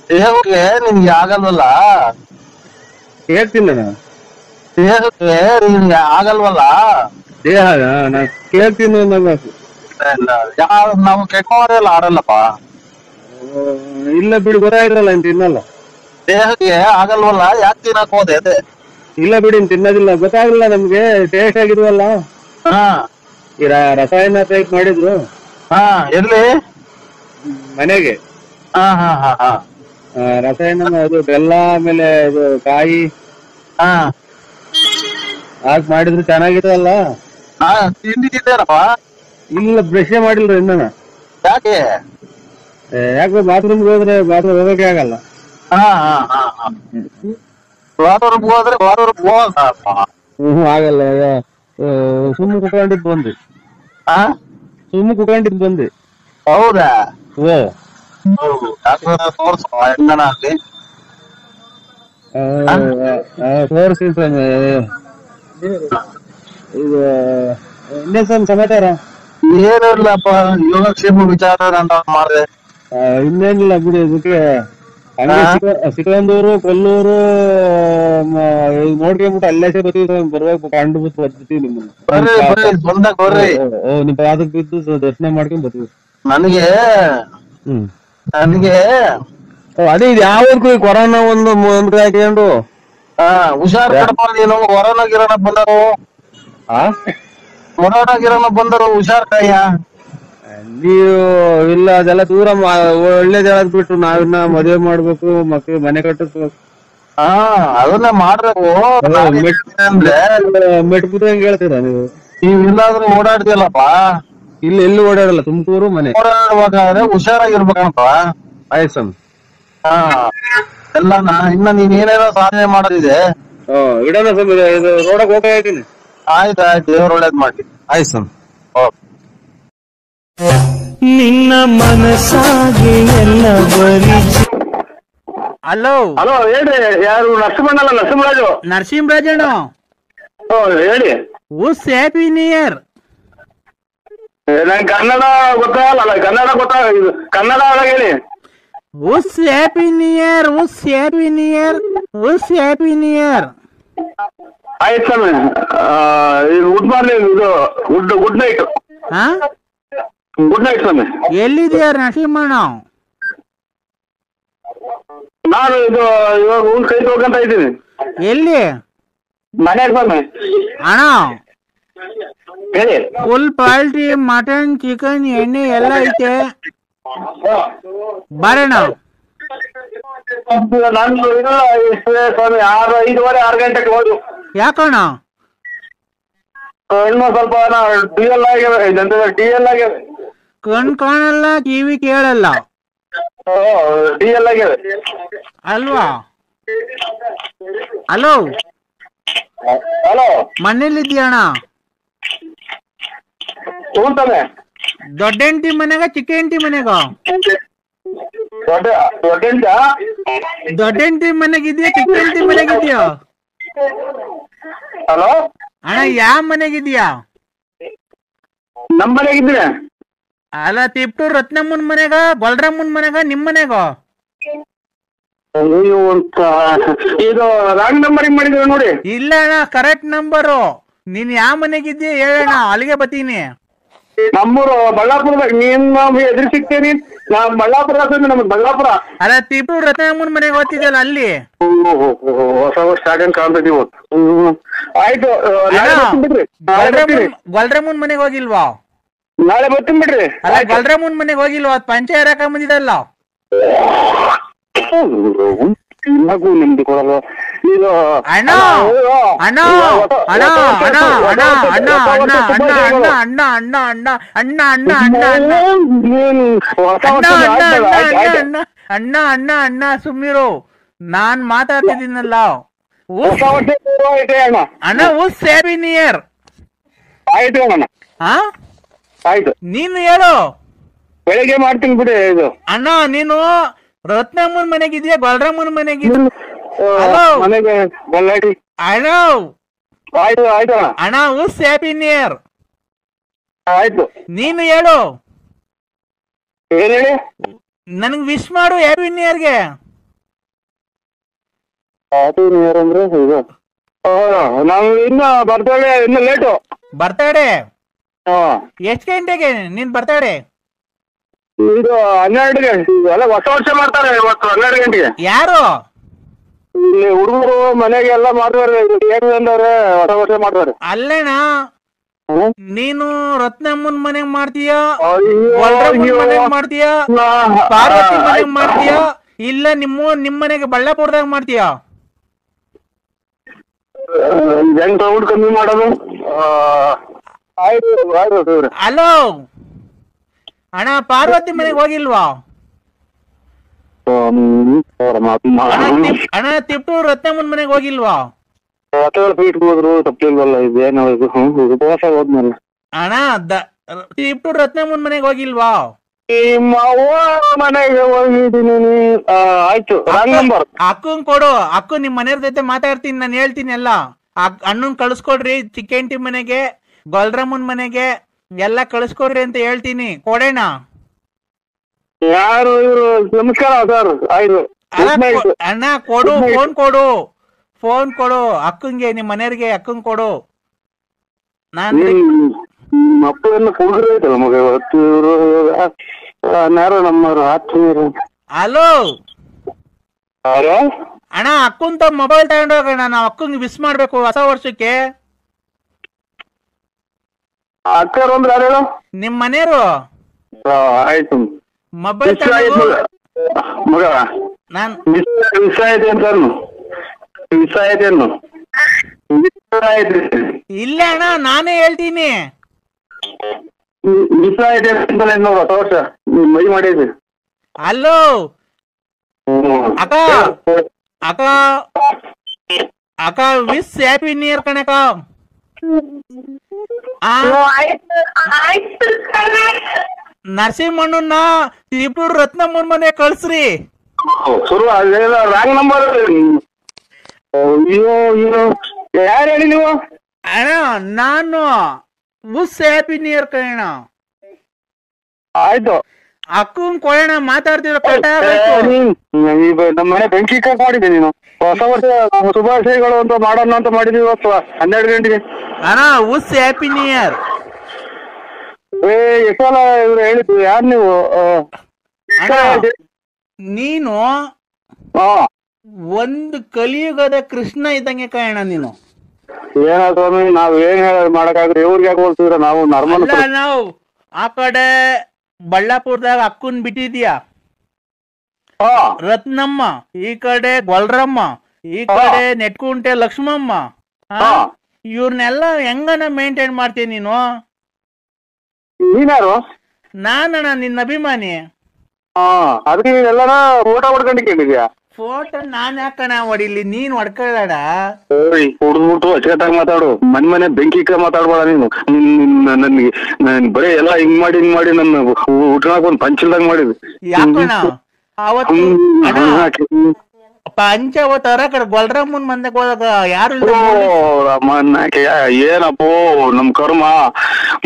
ದೇಹಕ್ಕೆ ನಿನ್ಗೆ ಆಗಲ್ವಲ್ಲ? ಹೇಳ್ತೀನಿ ನಾನು, ದೇಹಕ್ಕೆ ನಿನ್ಗೆ ಆಗಲ್ವಲ್ಲ? ದೇಹ ನಾ ಕೇಳ್ತೀನಿ. ನಾವು ಕೆಟ್ಟವರೆಲ್ಲ ಆಡಲ್ಲಪ್ಪ. ಇಲ್ಲ ಬಿಡಿ, ಗೊತ್ತಾಗಿರಲ್ಲ ಅಂತ ತಿನ್ನಲ್ಲ. ದೇಹಕ್ಕೆ ಆಗಲ್ವಲ್ಲ, ಯಾಕೆ ತಿನ್ನಕ್ ಹೋದೆ? ಅದೇ ಇಲ್ಲ ಬಿಡಿ, ತಿನ್ನೋದಿಲ್ಲ, ಗೊತ್ತಾಗಲ್ಲ ನಮ್ಗೆ. ಟೇಸ್ಟ್ ಆಗಿರುವಲ್ಲ, ಈ ರಸಾಯನ ಟೈಪ್ ಮಾಡಿದ್ರು. ಎಲ್ಲಿ? ಮನೆಗೆ. ರಸಾಯನ ಅದು ಬೆಲ್ಲ ಆಮೇಲೆ ಇದು ಕಾಯಿ ಹಾಕಿ ಮಾಡಿದ್ರು ಚೆನ್ನಾಗಿರಲ್ಲ. ತಿಂದಿದ್ದೇನಪ್ಪ? ಇಲ್ಲ, ಬ್ರಷ್ ಮಾಡಿಲ್ರಿ ಇನ್ನ. ಯಾಕೆ? ಯಾಕೆ ಬಾತ್ರೂಮ್ಗೆ ಹೋದ್ರೆ ಬಾತ್ರೂಮ್ ಹೋಗಕ್ಕೆ ಆಗಲ್ಲ. ಬಾತ್ರೂಮ್ಗೆ ಹೋದ್ರೆ ಆಗಲ್ಲ. ಸುಮ್ಮನೆ ಕುತ್ಕೊಂಡಿದ್ ಬಂದ್ರಿ, ಬಂದೆ. ಹೌದಾ? ತೋರಿಸಿ ಇದು ಇನ್ನೇನ್ ಸಮಾಚಾರ? ಏನಿಲ್ಲಪ್ಪ, ಯೋಗಕ್ಷೇಮ ವಿಚಾರ ಅಂತ ಮಾಡಿದೆ. ಇನ್ನೇನಿಲ್ಲ ಬಿಡಿ, ಇದಕ್ಕೆ ಹಂಗೆ ಸಿಕಂದೂರು ಕೊಲ್ಲೂರು ನೋಡ್ಕೊಂಡ್ಬಿಟ್ಟು ಅಲ್ಲೇ ಬರ್ಬೇಕು, ಕಂಡು ಬಿಟ್ಟು ಬರ್ತೀವಿ ನಿಮ್ಮನ್ನ. ನಿಮ್ ಪಾದಕ್ ಬಿದ್ದು ದರ್ಶನ ಮಾಡ್ಕೊಂಡ್ ಬರ್ತೀವಿ. ನನಗೆ ಅದೇ ಇದು ಯಾವಕ್ಕೂ ಕೊರೋನಾ ಒಂದು ಹಾಕೊಂಡು ಹುಷಾರ್ ಕಡಪ. ನೀನು ಕೊರೋನಾ ಗಿರೋನ ಬಂದರು ಹುಷಾರ್ ಕಾಯ. ನೀವು ಇಲ್ಲ, ಅದೆಲ್ಲ ದೂರ ಒಳ್ಳೆ ಜಾಗ ಬಿಟ್ರು ನಾವಿನ್ನ ಮದುವೆ ಮಾಡ್ಬೇಕು, ಮಕ್ಳು ಮನೆ ಕಟ್ಟಿಸ್ಬೇಕು. ಅದನ್ನ ಮಾಡ್ಬೇಕು. ಮೆಟ್ಬಿಟ್ಟು ಹೆಂಗ್ ಹೇಳ್ತೀರಾ ನೀವು? ನೀವ್ ಇಲ್ಲಾದ್ರೂ ಓಡಾಡ್ತಿಯಲ್ಲಪ್ಪ. ಇಲ್ಲಿ ಎಲ್ಲಿ ಓಡಾಡಲ್ಲ, ತುಮಕೂರು ಮನೆ. ಓಡಾಡ್ಬೇಕಾದ್ರೆ ಹುಷಾರಾಗಿರ್ಬೇಕಂತ. ಆಯ್ತು ಸ್ವಾಮಿ. ಹಾ ಎಲ್ಲ ಇನ್ನ ನೀನ್ ಏನೇನೋ ಸಾಧನೆ ಮಾಡೋದಿದೆ. ಇಡೋಣ ಸ್ವಾಮಿ, ಇದು ರೋಡಕ್ಕೆ ಹೋಗ್ತಾ ಇದ್ದೀನಿ. ಆಯ್ತು ದೇವ್ರ ಒಳ್ಳೇದ್ ಮಾಡಿ. ಆಯ್ತು ಸ್ವಾಮಿ. ನಿನ್ನ ಮನಸ್ಸಾಗೆ ಎಲ್ಲ ಹಲೋ ಹಲೋ ಹೇಳ್ರಿ, ಯಾರು? ನರಸಿಂಹಣ್ಣಲ್ಲ, ನರಸಿಂಹರಾಜು. ನರಸಿಂಹರಾಜಣ್ಣ, ಹೇಳಿ. ಉಸ್ ಹ್ಯಾಪಿ ನ್ಯೂ ಇಯರ್. ನಂಗೆ ಕನ್ನಡ ಗೊತ್ತಾಗಲ್ಲ, ಕನ್ನಡ ಒಳಗೆ ಹೇಳಿ. ಉಸ್ ಹ್ಯಾಪಿ ನ್ಯೂ ಇಯರ್, ಉಸ್ ಹ್ಯಾಪಿ ನ್ಯೂ ಇಯರ್, ಉಸ್ ಹ್ಯಾಪಿ ನ್ಯೂ ಇಯರ್. ಆಯ್ತು ಸ್ವಾಮಿ. ಗುಡ್ ಮಾರ್ನಿಂಗ್, ಇದು ಗುಡ್ ನೈಟ್. ಹಾ, ಗುಡ್ ನೈಟ್ ಸ್ವಾಮಿ. ಎಲ್ಲಿದೆಯಾ ನರಸಿಂಹಣ್ಣ? ನಾನು ಇದು ಇವಾಗ ಊರ್ ಕೈ ಹೋಗಂತ ಇದ್ದೀನಿ. ಎಲ್ಲಿ? ಮನೆಯಾಗ ಸ್ವಾಮಿ. ಅಣ್ಣ, ಹೇಳಿ. ಫುಲ್ ಪಾಲ್ಟಿ, ಮಟನ್, ಚಿಕನ್, ಎಣ್ಣೆ ಎಲ್ಲ ಐತೆ, ಬರೋಣ. ನಾನು ಇಲ್ಲ ಸ್ವಾಮಿ, 5:30 6 ಗಂಟೆಗೆ ಹೋದು. ಯಾಕಣ್ಣ? ಇನ್ನು ಸ್ವಲ್ಪ ಡಿಎಲ್ ಆಗ್ಯಾವೆ. ಕಣ್ ಕಾಣಲ್ಲ, ಕಿವಿ ಕೇಳಲ್ಲ ಡಿಎಲ್ ಆಗ್ಯಾವೆ ಅಲ್ವಾ? ಹಲೋ, ಹಲೋ, ಮನೇಲಿದ್ಯಣ್ಣ? ತಗೊಂತಾನೆ. ದೊಡ್ಡ ಹೆಂಡತಿ ಮನೆಗ, ಚಿಕ್ಕ ಹೆಂಡತಿ ಮನೆಗ? ದೊಡ್ಡ ದೊಡ್ಡ ಹೆಂಡತಿ ಮನೆಗಿದ್ಯಾ, ಚಿಕ್ಕ ಹೆಂಡತಿ ಮನೆಗಿದ್ಯಾ? ಹಲೋ ಅಣ್ಣ, ಯಾವ ಮನೆಗಿದ್ಯಾ? ನಮ್ಮ ಮನೆಗಿದ್ದೀನಿ. ಅಲ್ಲ, ತಿಪ್ಟೂರ್ ರತ್ನಮ್ಮನ್ ಮನೆಗ, ಗೊಲ್ರಮ್ಮನ್ ಮನೆಗ, ನಿಮ್ ಮನೆಗ? ಇದು ರಾಂಗ್ ನಂಬರಿಂಗ್ ಮಾಡಿದ್ರೆ ನೋಡಿ. ಇಲ್ಲ ಅಣ್ಣ, ಕರೆಕ್ಟ್ ನಂಬರು. ನೀನ್ ಯಾವ ಮನೆಗಿದ್ಯಾ ಹೇಳಣ್ಣ, ಅಲ್ಲಿಗೆ ಬತ್ತೀನಿ. ನಮ್ಮೂರು ಬಳ್ಳಾಪುರದಾಗ. ನೀನ್ ಎದುರು ಸಿಗ್ತೇನಿ. ನಾವ್ ಬಳ್ಳಾಪುರ, ನಮ್ದು ಬಳ್ಳಾಪುರ. ಅಲ್ಲ, ತಿಪ್ಟೂರ್ ರತ್ನಮ್ಮನ್ ಮನೆಗೆ ಓದ್ತಿದ್ದಲ್ಲ, ಅಲ್ಲಿ. ಹೊಸ ಸ್ಟಾರ್ಟ್ ಕಾಣ್ತೈತಿ. ಆಯ್ತು, ಗೊಲ್ರಮ್ಮನ್ ಮನೆಗೆ ಹೋಗಿಲ್ವಾ? ನಾಳೆ ಬರ್ತೀನಿ ಬಿಡ್ರಿ. ಅಲ್ಲ, ಗೊಲ್ರಮ್ಮನ್ ಮನೆಗೆ ಹೋಗಿಲ್ವಾ? ಪಂಚಾಯ ಹಾಕ ಬಂದಿದಲ್ಲ. ನಿಮ್ದು ಕೊಡಲ್ಲ ಇದು. ಅಣ್ಣ ಅಣ್ಣ ಅಣ್ಣ ಅಣ್ಣ ಅಣ್ಣ ಅಣ್ಣ ಅಣ್ಣ ಅಣ್ಣ ಅಣ್ಣ ಅಣ್ಣ ಅಣ್ಣ ಅಣ್ಣ ಅಣ್ಣ ಅಣ್ಣ ಅಣ್ಣ ಅಣ್ಣ ಅಣ್ಣ ಸುಮ್ಮಿರು, ನಾನ್ ಮಾತಾಡ್ತಿದ್ದೀನಲ್ಲ. ಅಣ್ಣ, ಉಸ್ ಹ್ಯಾಪಿ ನ್ಯೂ ಇಯರ್. ಆಯ್ತು ಅಣ್ಣ. ಹಾ, ಆಯ್ತು. ನೀನು ಹೇಳು. ಬೆಳಿಗ್ಗೆ ಮಾಡ್ತೀನಿ ಬಿಡಿ. ಇದು ಅಣ್ಣ, ನೀನು ರತ್ನಮ್ಮನ್ ಮನೆಗಿದ್ಯಾ, ಗೊಲ್ರಮ್ಮನ್ ಮನೆಗಿದ್ಯಾ? ಮನೆಗೆ ಬಳ್ಳಾಡಿ. ಅಣ್ಣ, ಆಯ್ತು ಆಯ್ತು ಅಣ್ಣ. ಅಣ್ಣ, ಉಸ್ ಹ್ಯಾಪಿ ನ್ಯೂ ಇಯರ್. ಆಯ್ತು. ನೀನು ಹೇಳು. ಏನ್ ಹೇಳಿ? ನನ್ಗೆ ವಿಶ್ ಮಾಡು ಹ್ಯಾಪಿ ನ್ಯೂ ಇಯರ್ಗೆ. ಹ್ಯಾಪಿ ನ್ಯೂ ಇಯರ್ ಅಂದ್ರೆ ಇದು ನಾವು ಇನ್ನ ಬರ್ತಡೇ ಇನ್ನು ಲೇಟು. ಬರ್ತಡೇ ಎಷ್ಟ್ ಗಂಟೆಗೆ ನಿನ್ ಬರ್ತಡೇ? ಇದು 12ಗೆ. ಎಲ್ಲ ಹೊಸ ವರ್ಷ ಮಾಡ್ತಾರೆ ಇವತ್ತು 12 ಗಂಟೆಗೆ. ಯಾರು? ಇಲ್ಲಿ ಹುಡುಗರು ಮನೆಗೆ ಎಲ್ಲ ಮಾಡ್ತಾರೆ. ಏನಂದ್ರೆ ಹೊಸ ವರ್ಷ ಮಾಡ್ತಾರೆ. ಅಲ್ಲೇನಾ, ನೀನು ರತ್ನಮ್ಮನ್ ಮನೆಗ್ ಮಾಡ್ತೀಯ, ಮನೆಗ್ ಮಾಡ್ತೀಯ, ಪಾರ್ವತಿ ಮನೆಗ್ ಮಾಡ್ತೀಯ, ಇಲ್ಲ ನಿಮ್ ಮನೆಗೆ ಬಳ್ಳಾಪುರದಾಗ ಮಾಡ್ತೀಯ? ಹೆಂಗ್ ಕ್ರೌಡ್ ಕಮ್ಮಿ ಮಾಡೋದು? ಹಲೋ ಅಣ್ಣ, ಪಾರ್ವತಿ ಮನೆಗೆ ಹೋಗಿಲ್ವಾ? ಅಣ್ಣ, ತಿಪ್ಟೂರ್ ರತ್ನಮ್ಮನ್ ಮನೆಗೆ ಹೋಗಿಲ್ವಾ? ಹೋದ್ರು ತಪ್ಪಿಲ್ವಲ್ಲ. ಇದೇನೋ ಇದು ಉಪವಾಸ ಹೋದ್ಮೇಲೆ. ಅಣ್ಣ, ತಿಪ್ಟೂರ್ ರತ್ನಮ್ಮನ್ ಮನೆಗೆ ಹೋಗಿಲ್ವಾ? ಮನೆಗೆ ಹೋಗಿದ್ದೀನಿ. ಆಯ್ತು, ರಾಂಗ್ ನಂಬರ್. ಅಕ್ಕಂಗ್ ಕೊಡು. ಅಕ್ಕ ನಿಮ್ ಮನೆಯವ್ರ ಜೊತೆ ಮಾತಾಡ್ತೀನಿ, ನಾನು ಹೇಳ್ತೀನಿ ಎಲ್ಲ. ಅಣ್ಣನ್ ಕಳ್ಸ್ಕೊಡ್ರಿ, ಚಿಕ್ಕ ಹೆಂಡತಿ ಮನೆಗೆ, ಗೊಲ್ರಮ್ಮನ್ ಮನೆಗೆ ಎಲ್ಲ ಕಳ್ಸ್ಕೊಡ್ರಿ ಅಂತ ಹೇಳ್ತೀನಿ. ಕೊಡೋಣ. ಯಾರು ಇವರು? ನಮಸ್ಕಾರ ಸರ್. ಆಯ್ತು ಅಣ್ಣ, ಕೊಡು, ಫೋನ್ ಕೊಡು, ಫೋನ್ ಕೊಡು ಅಕ್ಕಂಗೆ, ನಿಮ್ ಮನೆಯವ್ರಿಗೆ ಅಕ್ಕಂಗ್ ಕೊಡು. ನಾನು ಅಪ್ಪನ್ನು ಕುಡಿದ್ರೆ ಐತಲ್ಲ ಮಗ. ಇವತ್ತು ಇವರು ಯಾರು ನಮ್ಮವ್ರು ಆತ್ಮೀಯರು. ಹಲೋ ಅಣ್ಣ, ಅಕ್ಕಂತ ಮೊಬೈಲ್ ತಗೊಂಡೋಗೋಣ, ನಾವು ಅಕ್ಕಂಗೆ ವಿಶ್ ಮಾಡ್ಬೇಕು ಹೊಸ ವರ್ಷಕ್ಕೆ. ಅಕ್ಕರು ಅಂದ್ರೆ ಯಾರು? ನಿಮ್ ಮನೆಯವರು. ಆಯ್ತು. ಮೊಬೈಲ್ ಮಗ ನಾನ್ ವಿಷ ಐತೆ ಅಂತ ವಿಷ ಐತೆ. ಇಲ್ಲ ಅಣ್ಣ, ನಾನೇ ಹೇಳ್ತೀನಿ. ನೋಡ ತೋರ್ಸ ಮೈ ಮಾಡಿದ್ವಿ. ಹಲೋ ಅಕ್ಕ, ಅಕ್ಕ ಅಕ್ಕ ವಿಶ್ ಹ್ಯಾಪಿ ನ್ಯೂ ಇಯರ್ ಕಣಕ್ಕ. ನರಸಿಂಹಣ್ಣನ ತಿಪ್ಟೂರು ರತ್ನಮ್ಮನ ಮನೆ ಕಳ್ಸ್ರಿ. ಶುರು ಅದೆಲ್ಲ ರಾಂಗ್ ನಂಬರ್. ಅಯ್ಯೋ ಅಯ್ಯೋ, ಯಾರು ಹೇಳಿ ನೀವು? ಅಣ್ಣ ನಾನು ವಿಶ್ ಹ್ಯಾಪಿ ನ್ಯೂ ಇಯರ್ ಕಣ. ಆಯ್ತು, ಅಕ್ಕನ್ ಕೊಡೋಣ, ಮಾತಾಡ್ತಿರೋ ನಮ್ಮ ಮನೆ ಬೆಂಕಿ ಕಟ್ ಮಾಡಿದ್ದೆ. ನೀನು ಹೊಸ ವರ್ಷ ಶುಭಾಶಯಗಳು ಅಂತ ಮಾಡೋಣ ಅಂತ ಮಾಡಿದ್ವಿ ಇವತ್ತು 12 ಗಂಟೆಗೆ. ಅಣ್ಣ ವಿಶ್ ಹ್ಯಾಪಿ ನ್ಯೂ ಇಯರ್. ಎಷ್ಟು ಸಲ ಇವ್ರು ಹೇಳಿದ್ದು? ಯಾರು ನೀವು? ನೀನು ಒಂದು ಕಲಿಯುಗದ ಕೃಷ್ಣ ಇದ್ದಂಗೆ ಕಾಯಣ ನೀನು. ಏನ ಸ್ವಾಮಿ, ನಾವ್ ಏನ್ ಮಾಡಕ್ಕಾಗ್ರಿ? ಇವ್ರಿಗೆ ಯಾಕೆ ಹೋಗ್ತಿದ್ರ? ನಾವು ನರ್ಮಲ್. ನಾವು ಆ ಕಡೆ ಬಳ್ಳಾಪುರದಾಗ ಅಕ್ಕನ್ ಬಿಟ್ಟಿದ್ಯಾ ರತ್ನಮ್ಮ, ಈ ಕಡೆ ಗೊಲ್ರಮ್ಮ, ಈ ಕಡೆ ನೆಟ್ಕುಂಟೆ ಲಕ್ಷ್ಮಮ್ಮ. ಇವ್ರನ್ನೆಲ್ಲ ಹೆಂಗನ ಮೇಂಟೈನ್ ಮಾಡ್ತೀನಿ ನೀನು? ನೀನ್ಯಾರು? ನಾನಣ್ಣ ನಿನ್ನ ಅಭಿಮಾನಿ. ಅದಕ್ಕೆ ನೀನೆಲ್ಲನ ಫೋಟೋ ಹೊಡ್ಕೊಂಡಿದ್ಯಾ? ಫೋಟೋ ನಾನ್ ಯಾಕಣ ಹೊಡಿಲಿ, ನೀನ್ ಹೊಡ್ಕೊಳ್ಳ. ಕುಡ್ದ್ಬಿಟ್ಟು ಅಚ್ಚಕಟ್ಟಾಗಿ ಮಾತಾಡು. ಮನೆ ಬೆಂಕಿ ಮಾತಾಡ್ಬೇಡ ನೀನು. ನನ್ಗೆ ಬರೀ ಎಲ್ಲ ಹಿಂಗ್ ಮಾಡಿ ನನ್ನ ಊಟನಾಗ ಒಂದ್ ಪಂಚಲ್ದಾಗ ಮಾಡಿದ್. ಯಾಕಣ ಅವತ್ತು ಪಂಚವತಾರ ಕಡೆ ಗೊಲ್ರಮ್ಮನ್ ಮಂದಕ್ಕೆ ಹೋದಾಗ ಯಾರು ಏನಪ್ಪೋ ನಮ್ ಕರ್ಮ.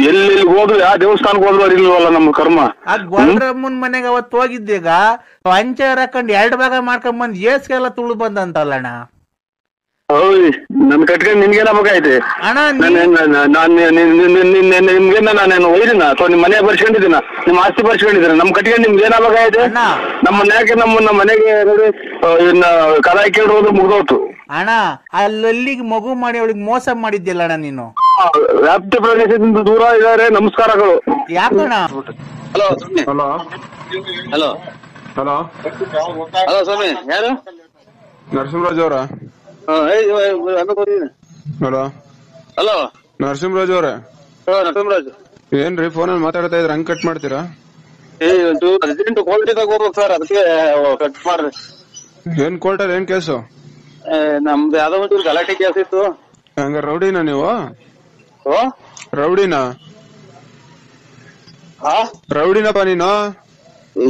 ಎಲ್ಲಿ ಹೋದ್ರು ಯಾವ ದೇವಸ್ಥಾನಕ್ಕೆ ಹೋದ್ರು ಇಲ್ವಲ್ಲ ನಮ್ ಕರ್ಮ. ಆ ಗೊಲ್ರಮ್ಮನ್ ಮನೆಗೆ ಅವತ್ತು ಹೋಗಿದ್ದೀಗ ಪಂಚ ಹಾಕೊಂಡ್ 2 ಭಾಗ ಮಾಡ್ಕೊಂಡ್ ಬಂದ್ ಏಸ್ಗೆಲ್ಲ ತುಳು ಬಂದಂತಲ್ಲಣ್ಣ. ನನ್ ಕಟ್ಕೊಂಡ್ ನಿನ್ಗೇನ ಬೇಕಾಯ್ತು ಅಣ್ಣ? ನಿಮ್ಗೇನ ನಾನೇನು ಒಯ್ದಿನ ಅಥವಾ ನಿಮ್ ಮನೆ ಬರ್ಸ್ಕೊಂಡಿದ್ದೀನ? ನಿಮ್ ಆಸ್ತಿ ಬರ್ಸ್ಕೊಂಡಿದ್ದೀನ? ನಮ್ ಕಟ್ಕೊಂಡ್ ನಿಮ್ಗೆ ಏನ ಬೇಕಾಯ್ತು? ನಮ್ಮ ಮನ್ಯಾಕೆ ನಮ್ಮ ಮನೆಗೆ ನೋಡಿ ಇನ್ನ ಕಲ ಕೇಳೋದು ಮುಗ್ದೋತು. ಅಣ್ಣ ಅಲ್ಲಿಗೆ ಮಗು ಮಾಡಿ ಅವಳಿಗೆ ಮೋಸ ಮಾಡಿದ್ಯಲ್ಲ ಅಣ್ಣ ನೀನು. ವ್ಯಾಪ್ತಿ ಪ್ರದೇಶದಿಂದ ದೂರ ಇದಾರೆ. ನಮಸ್ಕಾರಗಳು. ಯಾಕಣ್ಣ? Hello hello hello hello hello ಸ್ವಾಮಿ, ಯಾರು? ನರಸಿಂಹರಾಜ್ ಅವರ? ಹಲೋ ಹಲೋ ನರಸಿಂಹರಾಜ್ ಅವ್ರೆ? ನರಸಿಂಹರಾಜ್ ಏನ್ರಿ ಫೋನಲ್ಲಿ ಮಾತಾಡ್ತಾ ಇದ್ರ, ಹಂಗ್ ಕಟ್ ಮಾಡ್ತೀರಾ? ಅರ್ಜೆಂಟ್ ಕೋರ್ಟಿದಾಗ ಹೋಗ್ಬೇಕು ಸರ್, ಅದಕ್ಕೆ ಕಟ್ ಮಾಡ್ರಿ. ಏನ್ ಕೋರ್ಟಲ್ಲಿ ಏನ್ ಕೇಸು? ನಮ್ದು ಯಾವ್ದೋ ಒಂಚೂರು ಗಲಾಟೆ ಕೇಸ್ ಇತ್ತು. ಹಂಗ ರೌಡಿನ ನೀವು? ರೌಡಿನ? ರೌಡಿನಪ್ಪ ನೀನು?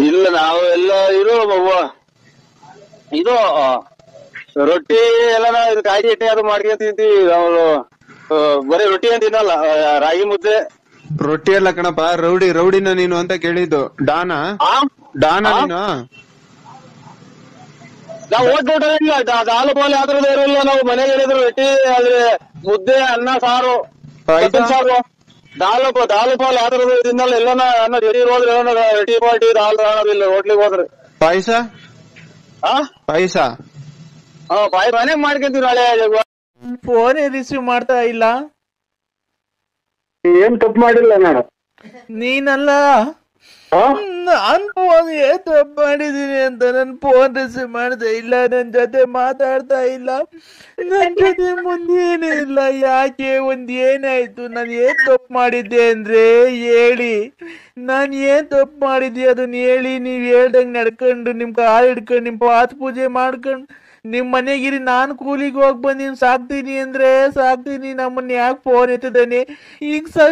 ಇಲ್ಲ, ನಾವು ಎಲ್ಲ ಇದು ರೊಟ್ಟಿ ಎಲ್ಲ ಕಾಯಿ ಇಟ್ಟೆ ಅದು ಮಾಡ್ಕೊಂತಿದ್ವಿ. ನಾವು ಬರೀ ರೊಟ್ಟಿ ಅಂತ ತಿನ್ನಲ್ಲ, ರಾಗಿ ಮುದ್ದೆ. ರೊಟ್ಟಿ ಎಲ್ಲ ಕಣಪ್ಪ, ರೌಡಿನ ನೀನು ಅಂತ ಕೇಳಿದ್ದು. ಡಾನಾ ನೀನು? ನಾವು ಓದ್ಬಿಟ್ಟಿಲ್ಲ, ಹಾಲು ಪಾಲು ಯಾವ್ದ್ರದ್ದು ಇರಲ್ಲ. ನಾವು ಮನೆಗೆ ಹೇಳಿದ್ರು ರೊಟ್ಟಿ ಆದ್ರೆ ಮುದ್ದೆ, ಅನ್ನ, ಸಾರು, ಸಾರು, ದಾಲು ಪಾಲು ಯಾವ್ದ್ರದ್ದು ತಿನ್ನಲ್ಲ. ಎಲ್ಲನ ಅನ್ನ ಜಡಿ ಹೋದ್ರೆ ರೊಟ್ಟಿ ಪಾಟಿ ದಾಲ್ ಇಲ್ಲ. ಹೋಟ್ಲಿಗೆ ಹೋದ್ರೆ ಪಾಯಸ ಪಾಯಸ ಮನೆಗ್ ಮಾಡ್ಕೊಂತೀವಿ. ನಾಳೆ ಫೋನೇ ರಿಸೀವ್ ಮಾಡ್ತಾ ಇಲ್ಲ. ಏನ್ ತಪ್ಪು ಮಾಡಿಲ್ಲ ನಾನು. ನೀನಲ್ಲ, ನಾನು ಫೋನ್ ಏನ್ ತಪ್ಪು ಮಾಡಿದೀನಿ ಅಂತ ನನ್ ಫೋನ್ ರಿಸೀವ್ ಮಾಡ್ತಾ ಇಲ್ಲ, ನನ್ ಜೊತೆ ಮಾತಾಡ್ತಾ ಇಲ್ಲ, ನನ್ ಜೊತೆ ಮುಂದೇನೇ ಇಲ್ಲ. ಯಾಕೆ? ಏನಾಯ್ತು? ನಾನು ಏನ್ ತಪ್ಪು ಮಾಡಿದ್ದೆ ಅಂದ್ರೆ ಹೇಳಿ. ನಾನು ಏನ್ ತಪ್ಪು ಮಾಡಿದ್ದೆ ಅದನ್ನ ಹೇಳಿ. ನೀವ್ ಹೇಳ್ದಂಗ್ ನಡ್ಕೊಂಡು ನಿಮ್ ಕಾಲ್ ಹಿಡ್ಕೊಂಡು ನಿಮ್ ಪಾತ್ ಪೂಜೆ ಮಾಡ್ಕೊಂಡು ನಿಮ್ ಮನೆಗಿರಿ. ನಾನು ಕೂಲಿಗೆ ಹೋಗಿ ಬಂದು ಸಾಕ್ತೀನಿ ಅಂದ್ರೆ ಸಾಕ್ತೀನಿ. ನಮ್ಮನ್ನ ಯಾಕೆ ಫೋನ್ ಎತ್ತಿದ್ದಾನೆ ಈಗ? ಸಹ